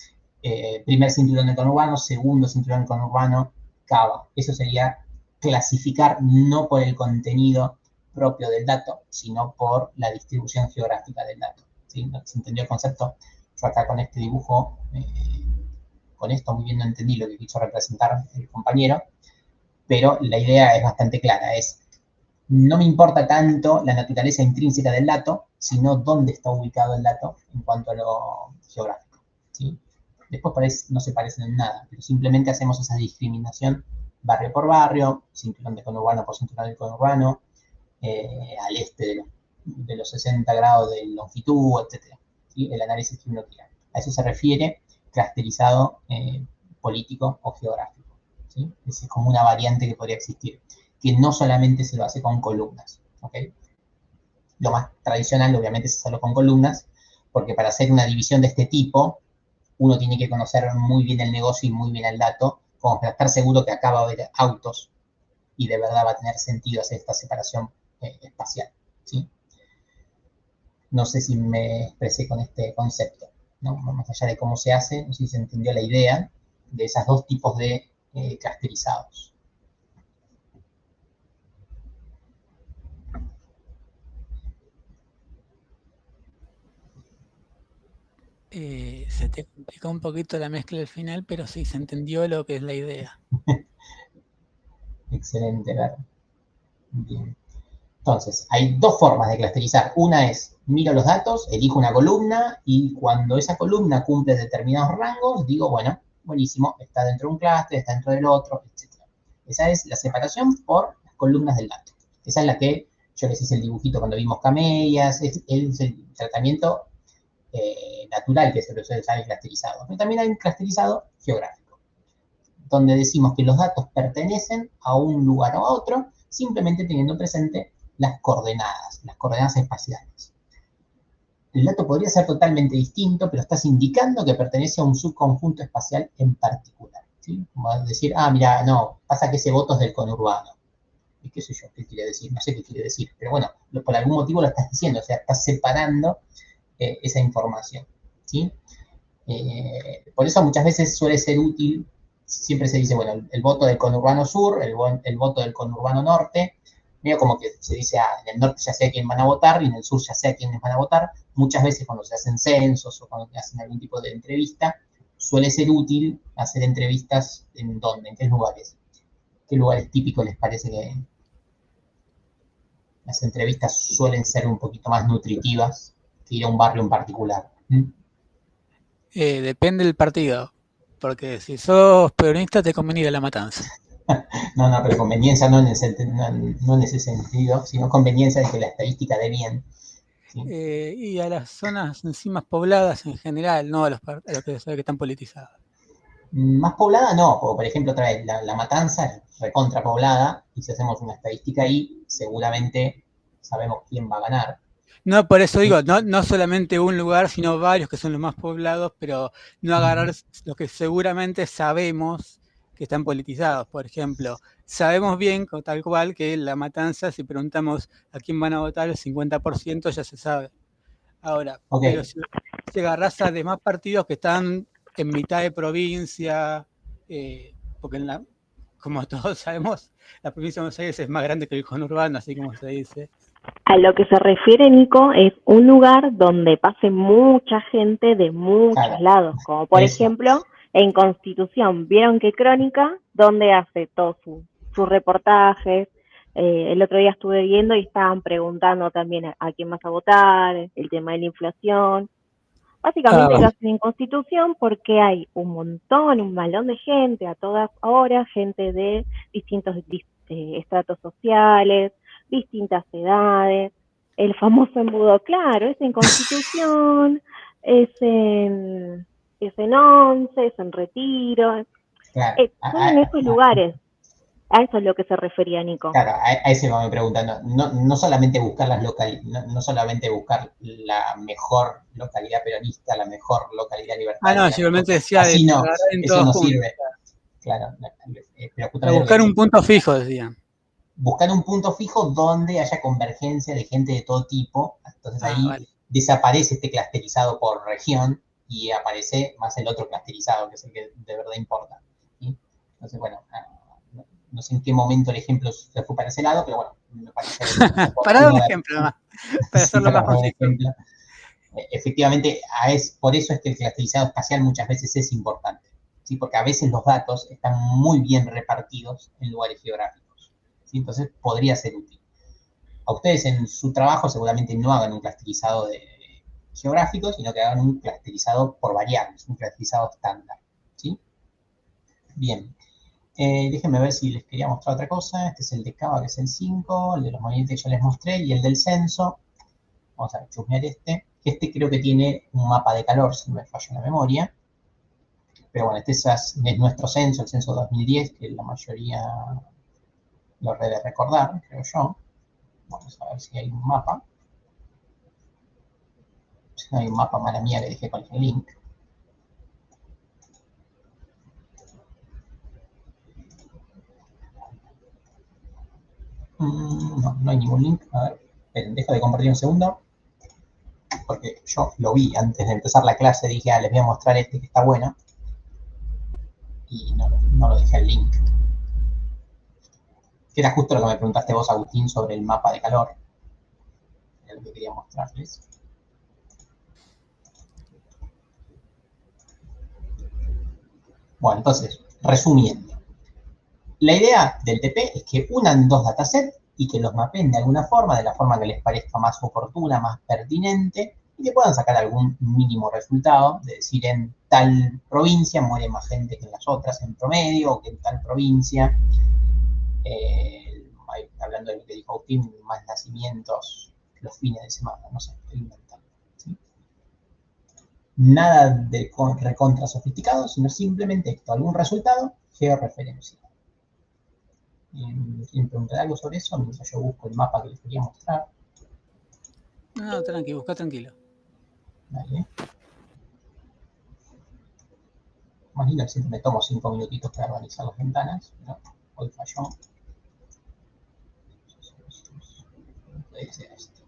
primer cinturón de conurbano, segundo cinturón de conurbano, Cava. Eso sería clasificar no por el contenido propio del dato, sino por la distribución geográfica del dato, ¿sí? ¿Se entendió el concepto? Yo acá con este dibujo, con esto muy bien no entendí lo que quiso representar el compañero, pero la idea es bastante clara, no me importa tanto la naturaleza intrínseca del dato, sino dónde está ubicado el dato en cuanto a lo geográfico, ¿sí? Después no se parecen en nada, pero simplemente hacemos esa discriminación barrio por barrio, cinturón de conurbano por cinturón de conurbano, al este de los 60 grados de longitud, etc. ¿Sí? El análisis que uno quiera. A eso se refiere clusterizado político o geográfico, ¿sí? Esa es como una variante que podría existir, que no solamente se lo hace con columnas, ¿ok? Lo más tradicional, obviamente, es hacerlo con columnas, porque para hacer una división de este tipo, uno tiene que conocer muy bien el negocio y muy bien el dato, como para estar seguro que acá va a haber autos y de verdad va a tener sentido hacer esta separación espacial, ¿sí? No sé si me expresé con este concepto, ¿no? Más allá de cómo se hace, no sé si se entendió la idea de esos dos tipos de clusterizados. Se te complicó un poquito la mezcla al final, pero sí se entendió lo que es la idea. Excelente, Ver. Bien. Entonces, hay dos formas de clusterizar. Una es, miro los datos, elijo una columna y cuando esa columna cumple determinados rangos, digo, bueno, buenísimo, está dentro de un clúster, está dentro del otro, etc. Esa es la separación por las columnas del dato. Esa es la que yo les hice el dibujito cuando vimos camellas, es el tratamiento natural que se lo suele usar el clusterizado. Pero también hay un clusterizado geográfico, donde decimos que los datos pertenecen a un lugar o a otro, simplemente teniendo presente las coordenadas espaciales. El dato podría ser totalmente distinto, pero estás indicando que pertenece a un subconjunto espacial en particular, ¿sí? Como decir, mira, no, pasa que ese voto es del conurbano. ¿Y qué sé yo? ¿Qué quiere decir? No sé qué quiere decir, pero bueno, por algún motivo lo estás diciendo, o sea, estás separando esa información, ¿sí? Por eso muchas veces suele ser útil, siempre se dice, bueno, el voto del conurbano sur, el voto del conurbano norte, medio como que se dice, en el norte ya sé a quién van a votar y en el sur ya sé a quiénes van a votar. Muchas veces cuando se hacen censos o cuando hacen algún tipo de entrevista, suele ser útil hacer entrevistas ¿en dónde? ¿En qué lugares? ¿Qué lugares típicos les parece que las entrevistas suelen ser un poquito más nutritivas que ir a un barrio en particular? Depende del partido, porque si sos peronista te conviene ir a La Matanza. No, pero conveniencia no en ese sentido, sino conveniencia de que la estadística dé bien. ¿Sí? Y a las zonas encima pobladas en general, no a los que están politizados. Más poblada no, porque por ejemplo otra vez la Matanza es recontra poblada y si hacemos una estadística ahí, seguramente sabemos quién va a ganar. No, por eso digo, no solamente un lugar, sino varios que son los más poblados, pero no agarrar los que seguramente sabemos que están politizados. Por ejemplo, sabemos bien, tal cual, que La Matanza, si preguntamos a quién van a votar, el 50% ya se sabe. Ahora, pero si agarrás a demás partidos que están en mitad de provincia, porque como todos sabemos, la provincia de Buenos Aires es más grande que el conurbano, así como se dice. A lo que se refiere, Nico, es un lugar donde pase mucha gente de muchos lados, como por ejemplo en Constitución. Vieron que Crónica, donde hace todos sus reportajes. El otro día estuve viendo y estaban preguntando también a quién vas a votar, el tema de la inflación. Básicamente lo hacen en Constitución porque hay un malón de gente a todas horas, gente de distintos estratos sociales, distintas edades. El famoso embudo, claro, es en Constitución, es en 11, es en Retiro, son en esos lugares. A eso es lo que se refería Nico. Claro, a ese me preguntando. No solamente buscar no solamente buscar la mejor localidad peronista, la mejor localidad libertaria. No, seguramente decía así no, eso no juntos. sirve. Claro, pero buscar un punto fijo, decían. Buscar un punto fijo donde haya convergencia de gente de todo tipo. Entonces ahí desaparece este clusterizado por región y aparece más el otro clusterizado, que es el que de verdad importa. ¿Sí? Entonces, bueno, no sé en qué momento el ejemplo se fue para ese lado, pero bueno, me parece... para dar un ejemplo más, para hacerlo más fácil. Efectivamente, por eso es que el clusterizado espacial muchas veces es importante. ¿sí? Porque a veces los datos están muy bien repartidos en lugares geográficos, ¿sí? Entonces podría ser útil. A ustedes en su trabajo seguramente no hagan un clusterizado geográfico, sino que hagan un clusterizado por variables, un clusterizado estándar, ¿sí? Bien. Déjenme ver si les quería mostrar otra cosa. Este es el de Cava, que es el 5, el de los movimientos que ya les mostré, y el del censo. Vamos a chusmear este. Este creo que tiene un mapa de calor, si no me falla la memoria. Pero bueno, este es nuestro censo, el censo 2010, que la mayoría lo debe recordar, creo yo. Vamos a ver si hay un mapa. Si no hay un mapa, mala mía, que dejé con el link. No, no hay ningún link. A ver, esperen, dejo de compartir un segundo. Porque yo lo vi antes de empezar la clase, dije, les voy a mostrar este que está bueno. Y no lo dejé el link. Que era justo lo que me preguntaste vos, Agustín, sobre el mapa de calor. Era lo que quería mostrarles. Bueno, entonces, resumiendo. La idea del TP es que unan dos datasets y que los mapeen de alguna forma, de la forma que les parezca más oportuna, más pertinente, y que puedan sacar algún mínimo resultado, de decir, en tal provincia muere más gente que en las otras en promedio, o que en tal provincia, hablando de lo que dijo Agustín, más nacimientos los fines de semana, no sé, estoy inventando, ¿sí? Nada de recontra sofisticado, sino simplemente esto, algún resultado georreferencial. ¿Quieren preguntar algo sobre eso? Mientras yo busco el mapa que les quería mostrar. No, tranqui, busca tranquilo. Vale. Más lindo que siempre me tomo 5 minutitos para organizar las ventanas, pero hoy falló. Puede ser esto.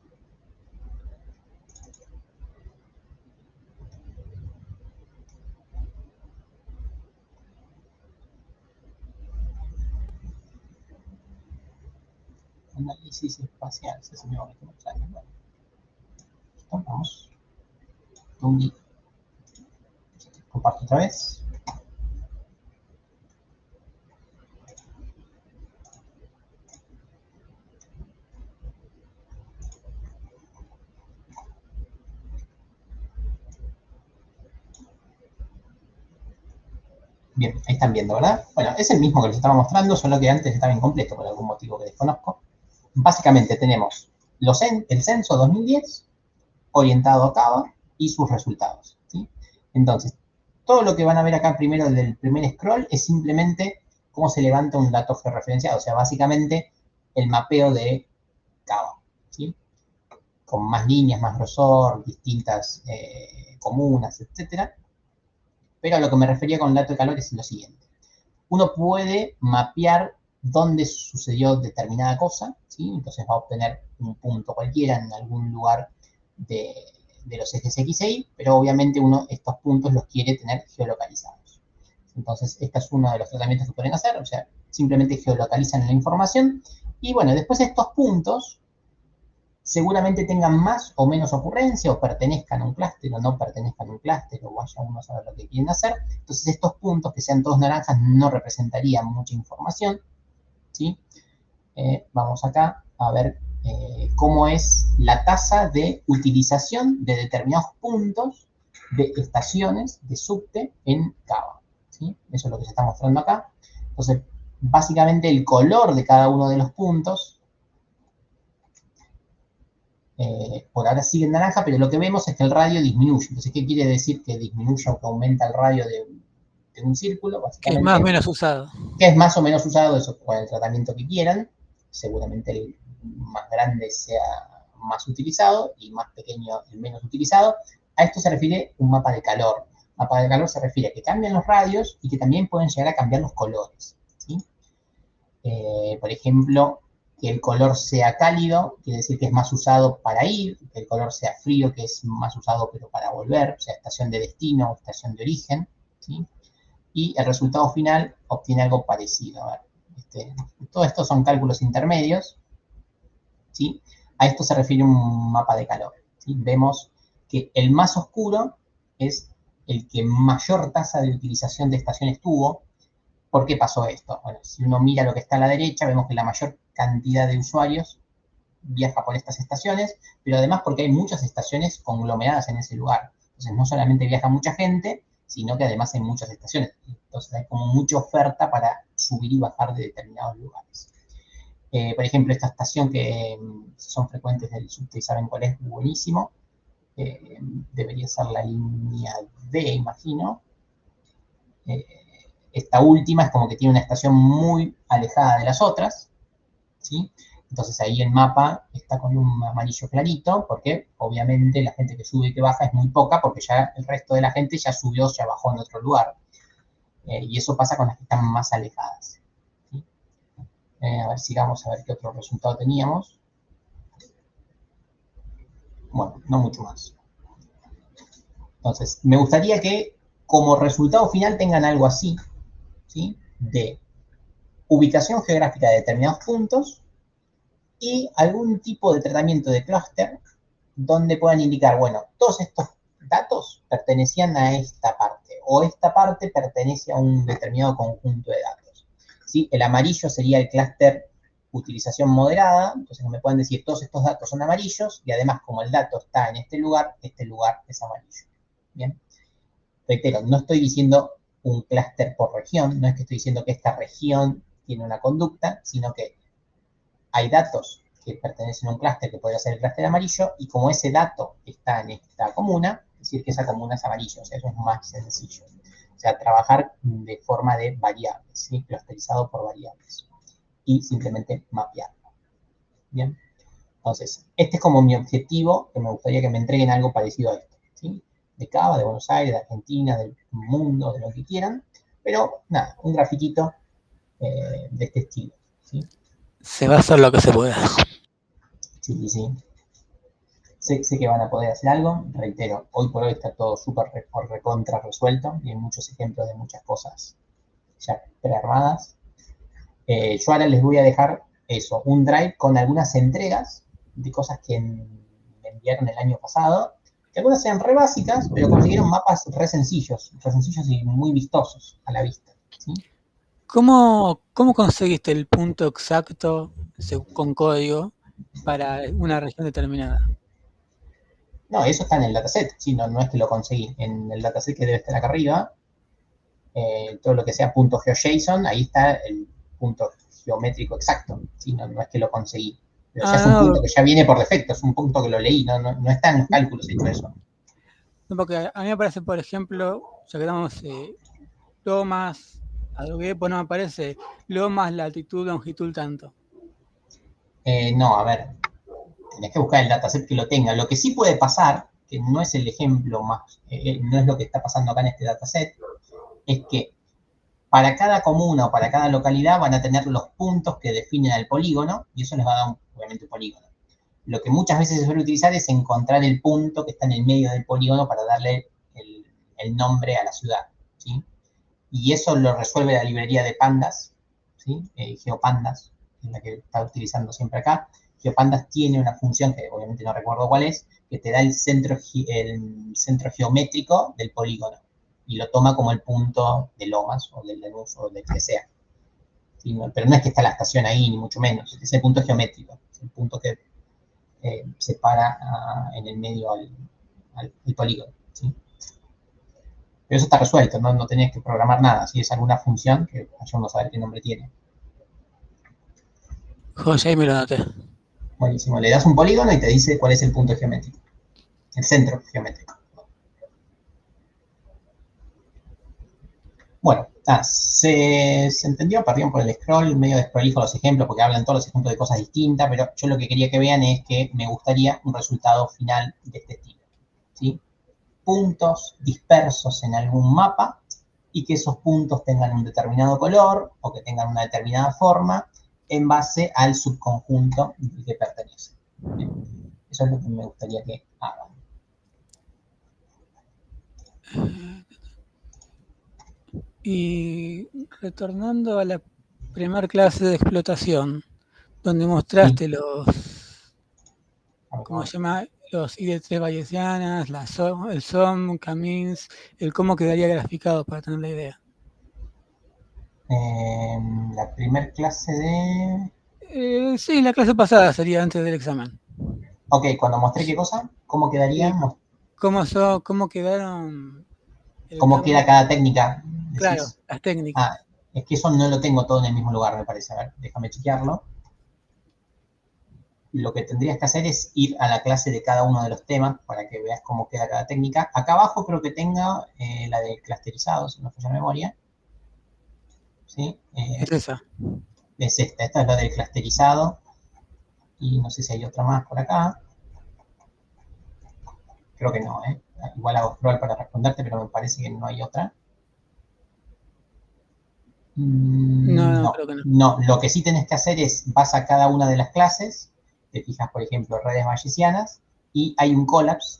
Análisis espacial, ese es el mismo que te mostré. Bueno, vamos. Comparto otra vez. Bien, ahí están viendo, ¿verdad? Bueno, es el mismo que les estaba mostrando, solo que antes estaba incompleto por algún motivo que desconozco. Básicamente tenemos el censo 2010 orientado a Cava y sus resultados, ¿sí? Entonces, todo lo que van a ver acá primero del primer scroll es simplemente cómo se levanta un dato georreferenciado, o sea, básicamente el mapeo de Cava, ¿sí? Con más líneas, más grosor, distintas comunas, etcétera. Pero a lo que me refería con el dato de calor es lo siguiente. Uno puede mapear dónde sucedió determinada cosa, ¿sí? Entonces va a obtener un punto cualquiera en algún lugar de los ejes X e Y, pero obviamente uno estos puntos los quiere tener geolocalizados. Entonces, este es uno de los tratamientos que pueden hacer, o sea, simplemente geolocalizan la información, y bueno, después estos puntos seguramente tengan más o menos ocurrencia, o pertenezcan a un clúster, o no pertenezcan a un clúster, o vaya uno a saber lo que quieren hacer. Entonces, estos puntos, que sean todos naranjas, no representarían mucha información, ¿sí? Vamos acá a ver cómo es la tasa de utilización de determinados puntos de estaciones de subte en Cava, ¿sí? Eso es lo que se está mostrando acá. Entonces, básicamente el color de cada uno de los puntos por ahora sigue en naranja, pero lo que vemos es que el radio disminuye. Entonces, ¿qué quiere decir que disminuye o que aumenta el radio de un círculo? Que es más o menos usado. Que es más o menos usado, eso con el tratamiento que quieran. Seguramente el más grande sea más utilizado y más pequeño el menos utilizado. A esto se refiere un mapa de calor. Mapa de calor se refiere a que cambian los radios y que también pueden llegar a cambiar los colores, ¿sí? Por ejemplo, que el color sea cálido, quiere decir que es más usado para ir, que el color sea frío, que es más usado pero para volver, o sea, estación de destino o estación de origen, ¿sí? Y el resultado final obtiene algo parecido. A ver, todo esto son cálculos intermedios, ¿sí? A esto se refiere un mapa de calor, ¿sí? Vemos que el más oscuro es el que mayor tasa de utilización de estaciones tuvo. ¿Por qué pasó esto? Bueno, si uno mira lo que está a la derecha, vemos que la mayor cantidad de usuarios viaja por estas estaciones, pero además porque hay muchas estaciones conglomeradas en ese lugar. Entonces no solamente viaja mucha gente, sino que además hay muchas estaciones. Entonces hay como mucha oferta para subir y bajar de determinados lugares. Por ejemplo, esta estación que son frecuentes del subte y saben cuál es, buenísimo. Debería ser la línea D, imagino. Esta última es como que tiene una estación muy alejada de las otras, ¿sí? Entonces ahí el mapa está con un amarillo clarito, porque obviamente la gente que sube y que baja es muy poca, porque ya el resto de la gente ya subió, ya bajó en otro lugar. Y eso pasa con las que están más alejadas, ¿sí? A ver, sigamos a ver qué otro resultado teníamos. Bueno, no mucho más. Entonces, me gustaría que como resultado final tengan algo así, ¿sí? De ubicación geográfica de determinados puntos y algún tipo de tratamiento de clúster donde puedan indicar, bueno, todos estos datos pertenecían a esta parte, o esta parte pertenece a un determinado conjunto de datos, ¿sí? El amarillo sería el clúster utilización moderada, entonces me pueden decir, todos estos datos son amarillos, y además, como el dato está en este lugar es amarillo, ¿bien? Reitero, no estoy diciendo un clúster por región, no es que estoy diciendo que esta región tiene una conducta, sino que hay datos que pertenecen a un clúster que podría ser el clúster amarillo, y como ese dato está en esta comuna, es decir, que esa comuna es amarillo, o sea, eso es más sencillo. O sea, trabajar de forma de variables, ¿sí? Clusterizado por variables. Y simplemente mapearlo. Bien. Entonces, este es como mi objetivo, que me gustaría que me entreguen algo parecido a esto, ¿sí? De Cava, de Buenos Aires, de Argentina, del mundo, de lo que quieran, pero nada, un grafiquito de este estilo, ¿sí? Se va a hacer lo que se pueda. Sí, sí. Sé que van a poder hacer algo, reitero, hoy por hoy está todo súper recontra resuelto y hay muchos ejemplos de muchas cosas ya prearmadas. Yo ahora les voy a dejar eso, un drive con algunas entregas de cosas que me enviaron el año pasado, que algunas sean re básicas, pero consiguieron mapas re sencillos y muy vistosos a la vista, ¿sí? ¿Cómo conseguiste el punto exacto con código para una región determinada? No, eso está en el dataset, ¿sí? No es que lo conseguí. En el dataset que debe estar acá arriba, todo lo que sea punto .geoJSON, ahí está el punto geométrico exacto, ¿sí? No es que lo conseguí. Pero ya es un punto que ya viene por defecto, es un punto que lo leí, no está en los cálculos hecho eso. No, porque a mí me aparece, por ejemplo, ya que estamos Lomas, Adobe, pues no me aparece Lomas, latitud, longitud, tanto. No, a ver, tenés que buscar el dataset que lo tenga. Lo que sí puede pasar, que no es el ejemplo más, no es lo que está pasando acá en este dataset, es que para cada comuna o para cada localidad van a tener los puntos que definen al polígono, y eso les va a dar obviamente un polígono. Lo que muchas veces se suele utilizar es encontrar el punto que está en el medio del polígono para darle el nombre a la ciudad, ¿sí? Y eso lo resuelve la librería de pandas, ¿sí? GeoPandas, que es la que está utilizando siempre acá. GeoPandas tiene una función que obviamente no recuerdo cuál es, que te da el centro geométrico del polígono y lo toma como el punto de Lomas o del Lanús o del que sea. ¿Sí? Pero no es que está la estación ahí, ni mucho menos. Es el punto geométrico, es el punto que separa en el medio al polígono, ¿sí? Pero eso está resuelto, no tenés que programar nada. Si es alguna función, que vaya uno a saber qué nombre tiene. Joya, ahí me lo noté. Buenísimo. Le das un polígono y te dice cuál es el punto geométrico. El centro geométrico. Bueno, se entendió, perdón por el scroll, medio desprolijo los ejemplos, porque hablan todos los ejemplos de cosas distintas, pero yo lo que quería que vean es que me gustaría un resultado final de este estilo, ¿sí? Puntos dispersos en algún mapa y que esos puntos tengan un determinado color o que tengan una determinada forma en base al subconjunto al que pertenece. Eso es lo que me gustaría que hagan. Y retornando a la primera clase de explotación, donde mostraste los, ¿cómo se llama? los ID3 bayesianas, el SOM, Camins, el cómo quedaría graficado para tener la idea. La primer clase de... Sí, la clase pasada sería antes del examen. Ok, cuando mostré qué cosa, ¿cómo quedaría? ¿Cómo quedaron? ¿Cómo queda cada técnica? Decís. Claro, las técnicas. Es que eso no lo tengo todo en el mismo lugar, me parece. A ver, déjame chequearlo. Lo que tendrías que hacer es ir a la clase de cada uno de los temas para que veas cómo queda cada técnica. Acá abajo creo que tenga la de clusterizado, si no falla la memoria. ¿Sí? Es esa. Es esta es la del clusterizado. Y no sé si hay otra más por acá. Creo que no, ¿eh? Igual hago scroll para responderte, pero me parece que no hay otra. No, creo que no. No, lo que sí tenés que hacer es, vas a cada una de las clases, te fijas, por ejemplo, redes bayesianas, y hay un collapse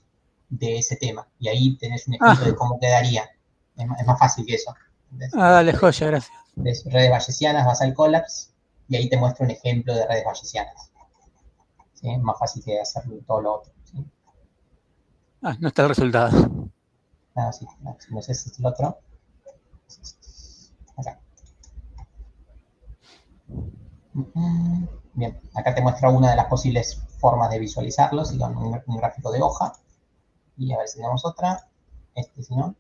de ese tema. Y ahí tenés un ejemplo de cómo quedaría. Es más fácil que eso. Dale, joya, gracias. Ves redes bayesianas, vas al collapse, y ahí te muestra un ejemplo de redes bayesianas. ¿Sí? Es más fácil que hacer todo lo otro. ¿Sí? No está el resultado. Sí, no sé si es el otro. Acá. Bien, acá te muestra una de las posibles formas de visualizarlo, si con un gráfico de hoja. Y a ver si tenemos otra. Si no.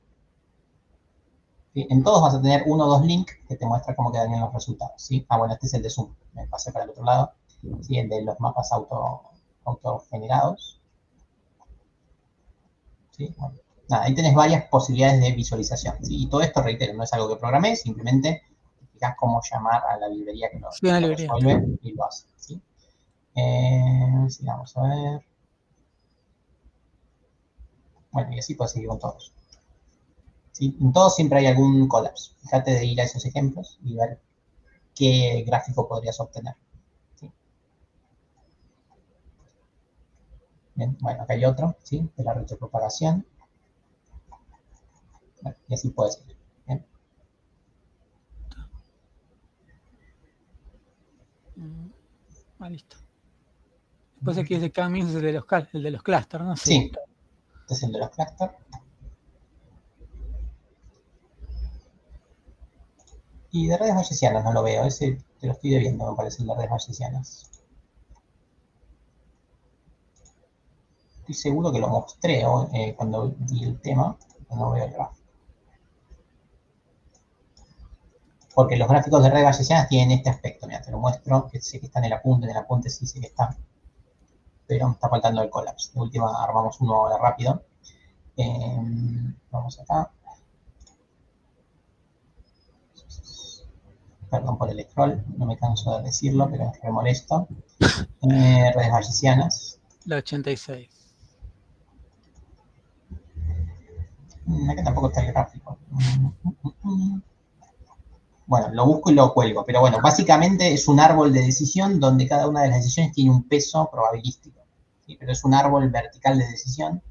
¿Sí? En todos vas a tener uno o dos links que te muestra cómo quedarían los resultados. ¿Sí? Bueno, este es el de Zoom. Me pasé para el otro lado. ¿Sí? El de los mapas autogenerados. ¿Sí? Bueno, nada, ahí tenés varias posibilidades de visualización. ¿Sí? Y todo esto, reitero, no es algo que programé, simplemente te fijas cómo llamar a la librería que lo resuelve y lo hace. ¿Sí? Sí, vamos a ver. Bueno, y así puedes seguir con todos. ¿Sí? En todos siempre hay algún collapse. Fíjate de ir a esos ejemplos y ver qué gráfico podrías obtener. ¿Sí? Bien, bueno, acá hay otro, ¿sí? De la retropropagación. Bueno, y así puedes ir. Bien. Listo. Después aquí es de Camins, el de los clusters, ¿no? Sí. Este es el de los clusters. Y de redes bayesianas no lo veo, ese te lo estoy debiendo, me parece, el de redes bayesianas. Estoy seguro que lo mostré cuando vi el tema, no veo el gráfico. Porque los gráficos de redes bayesianas tienen este aspecto, mira, te lo muestro, que sé que está en el apunte sí sé que está, pero me está faltando el collapse. De última armamos uno ahora rápido. Vamos acá. Perdón por el scroll, no me canso de decirlo, pero es re molesto. Redes bayesianas. La 86. Acá tampoco está el gráfico. Bueno, lo busco y lo cuelgo, pero bueno, básicamente es un árbol de decisión donde cada una de las decisiones tiene un peso probabilístico, ¿sí? Pero es un árbol vertical de decisión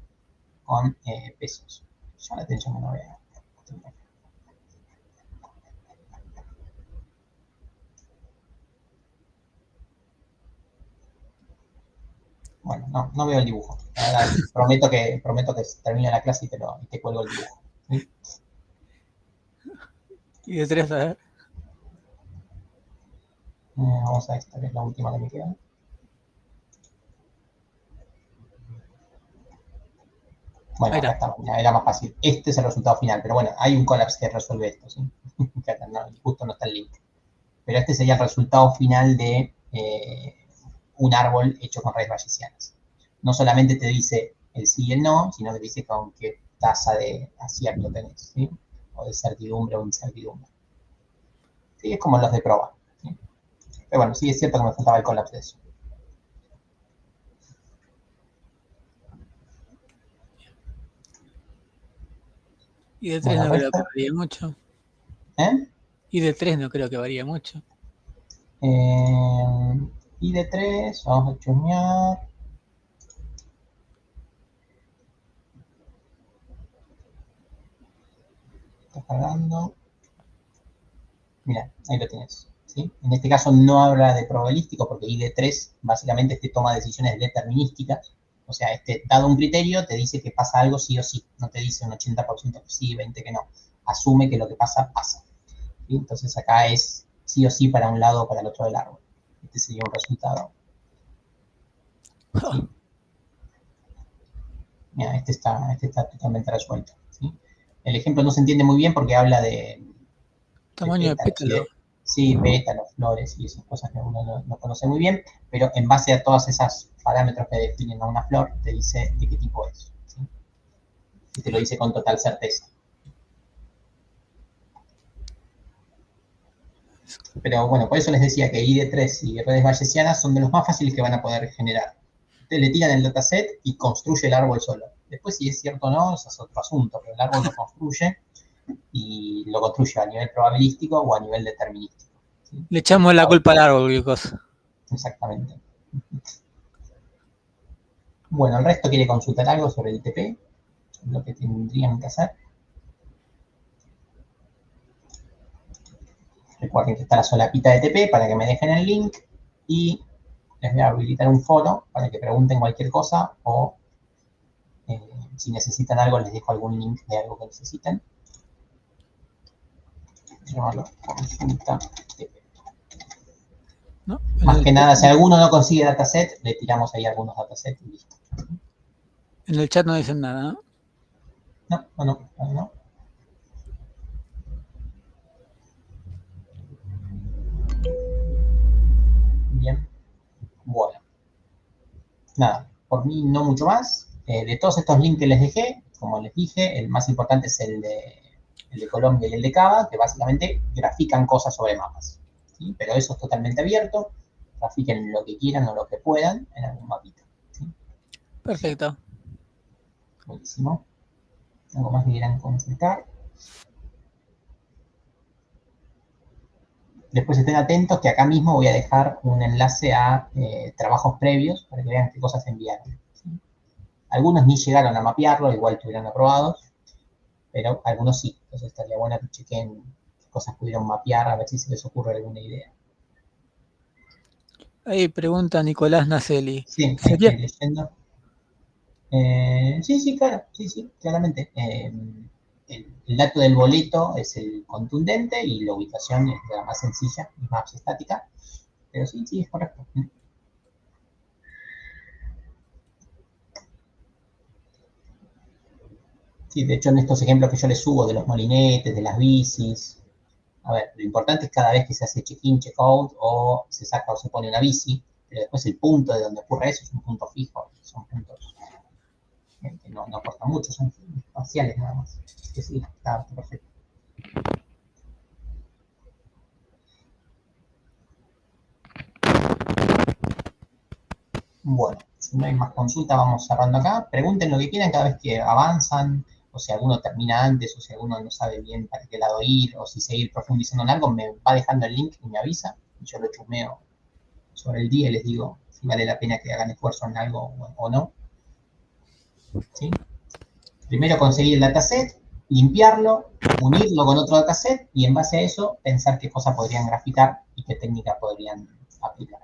con pesos. Ya la atención que no vea. Bueno, no veo el dibujo. Ahora, prometo que termine la clase y te cuelgo el dibujo. ¿Sí? Y de 3, a ver. Vamos a esta, que es la última que me queda. Bueno, acá está, era más fácil. Este es el resultado final, pero bueno, hay un collapse que resuelve esto, ¿sí? Justo no está el link. Pero este sería el resultado final de un árbol hecho con redes bayesianas. No solamente te dice el sí y el no, sino que te dice con qué tasa de acierto tenés, ¿sí? O de certidumbre o incertidumbre. Sí, es como los de prueba, ¿sí? Pero bueno, sí es cierto que me faltaba el collapse de eso. Y de 3 no creo que varíe mucho. Y de 3 no creo que varíe mucho. Y de 3, vamos a chusmear. Está cargando. Mira, ahí lo tienes. ¿Sí? En este caso no habla de probabilístico porque ID3 básicamente te toma decisiones determinísticas. O sea, dado un criterio, te dice que pasa algo sí o sí. No te dice un 80% que sí, 20% que no. Asume que lo que pasa, pasa. ¿Sí? Entonces acá es sí o sí para un lado o para el otro del árbol. Este sería un resultado. ¿Sí? Mira, este está totalmente resuelto. ¿Sí? El ejemplo no se entiende muy bien porque habla de Tamaño de pétalo. Sí, pétalos, flores y esas cosas que uno no conoce muy bien, pero en base a todos esos parámetros que definen a una flor, te dice de qué tipo es. ¿Sí? Y te lo dice con total certeza. Pero bueno, por eso les decía que ID3 y redes bayesianas son de los más fáciles que van a poder generar. Ustedes le tiran el dataset y construye el árbol solo. Después, si es cierto o no, eso es otro asunto, pero el árbol lo construye y lo construye a nivel probabilístico o a nivel determinístico. ¿Sí? Le echamos la culpa al árbol, qué cosa. Exactamente. Bueno, el resto quiere consultar algo sobre el TP, lo que tendrían que hacer. Recuerden que está la solapita de TP para que me dejen el link y les voy a habilitar un foro para que pregunten cualquier cosa o si necesitan algo les dejo algún link de algo que necesiten. Llamarlo consulta TP. ¿No? Más que nada, si alguno no consigue dataset, le tiramos ahí algunos datasets y listo. En el chat no dicen nada, ¿no? No. Bien. Bueno. Nada, por mí no mucho más. De todos estos links que les dejé, como les dije, el más importante es el de Colombia y el de Cava, que básicamente grafican cosas sobre mapas. ¿Sí? Pero eso es totalmente abierto. Grafiquen lo que quieran o lo que puedan en algún mapita. ¿Sí? Perfecto. Buenísimo. ¿Algo más que quieran consultar? Después estén atentos que acá mismo voy a dejar un enlace a trabajos previos para que vean qué cosas enviaron. ¿Sí? Algunos ni llegaron a mapearlo, igual estuvieron aprobados, pero algunos sí. Entonces estaría bueno que chequen qué cosas pudieron mapear, a ver si se les ocurre alguna idea. Ahí pregunta Nicolás Nacelli. Sí, ahí ¿Sería, estoy leyendo. Sí, claro, sí, claramente. El dato del boleto es el contundente y la ubicación es la más sencilla, es Maps estática, pero sí, es correcto. Sí, de hecho en estos ejemplos que yo les subo de los molinetes, de las bicis, a ver, lo importante es cada vez que se hace check-in, check-out o se saca o se pone una bici, pero después el punto de donde ocurre eso es un punto fijo, son puntos que no aportan mucho, son parciales nada más. Así que sí, está perfecto. Bueno, si no hay más consulta, vamos cerrando acá. Pregunten lo que quieran cada vez que avanzan, o si alguno termina antes, o si alguno no sabe bien para qué lado ir, o si seguir profundizando en algo, me va dejando el link y me avisa. Y yo lo chumeo sobre el día y les digo si vale la pena que hagan esfuerzo en algo o no. ¿Sí? Primero conseguir el dataset, limpiarlo, unirlo con otro dataset y en base a eso pensar qué cosa podrían graficar y qué técnica podrían aplicar.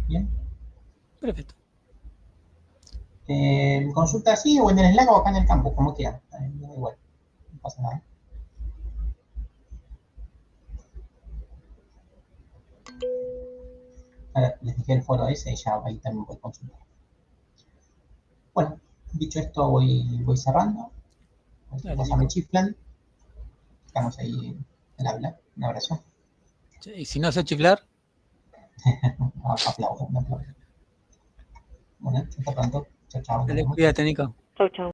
Bien. Perfecto. Consulta así o en el Slack o acá en el campus, como quieran. Igual, no pasa nada. Ahora les dejé el foro ese y ya ahí también pueden consultar. Bueno, dicho esto, voy cerrando. Cualquier cosa me chiflan. Estamos ahí en el habla. Un abrazo. Y si no sé chiflar, Aplaudo. Bueno, hasta pronto. Chao. cuídate, Nico. Chau, chau.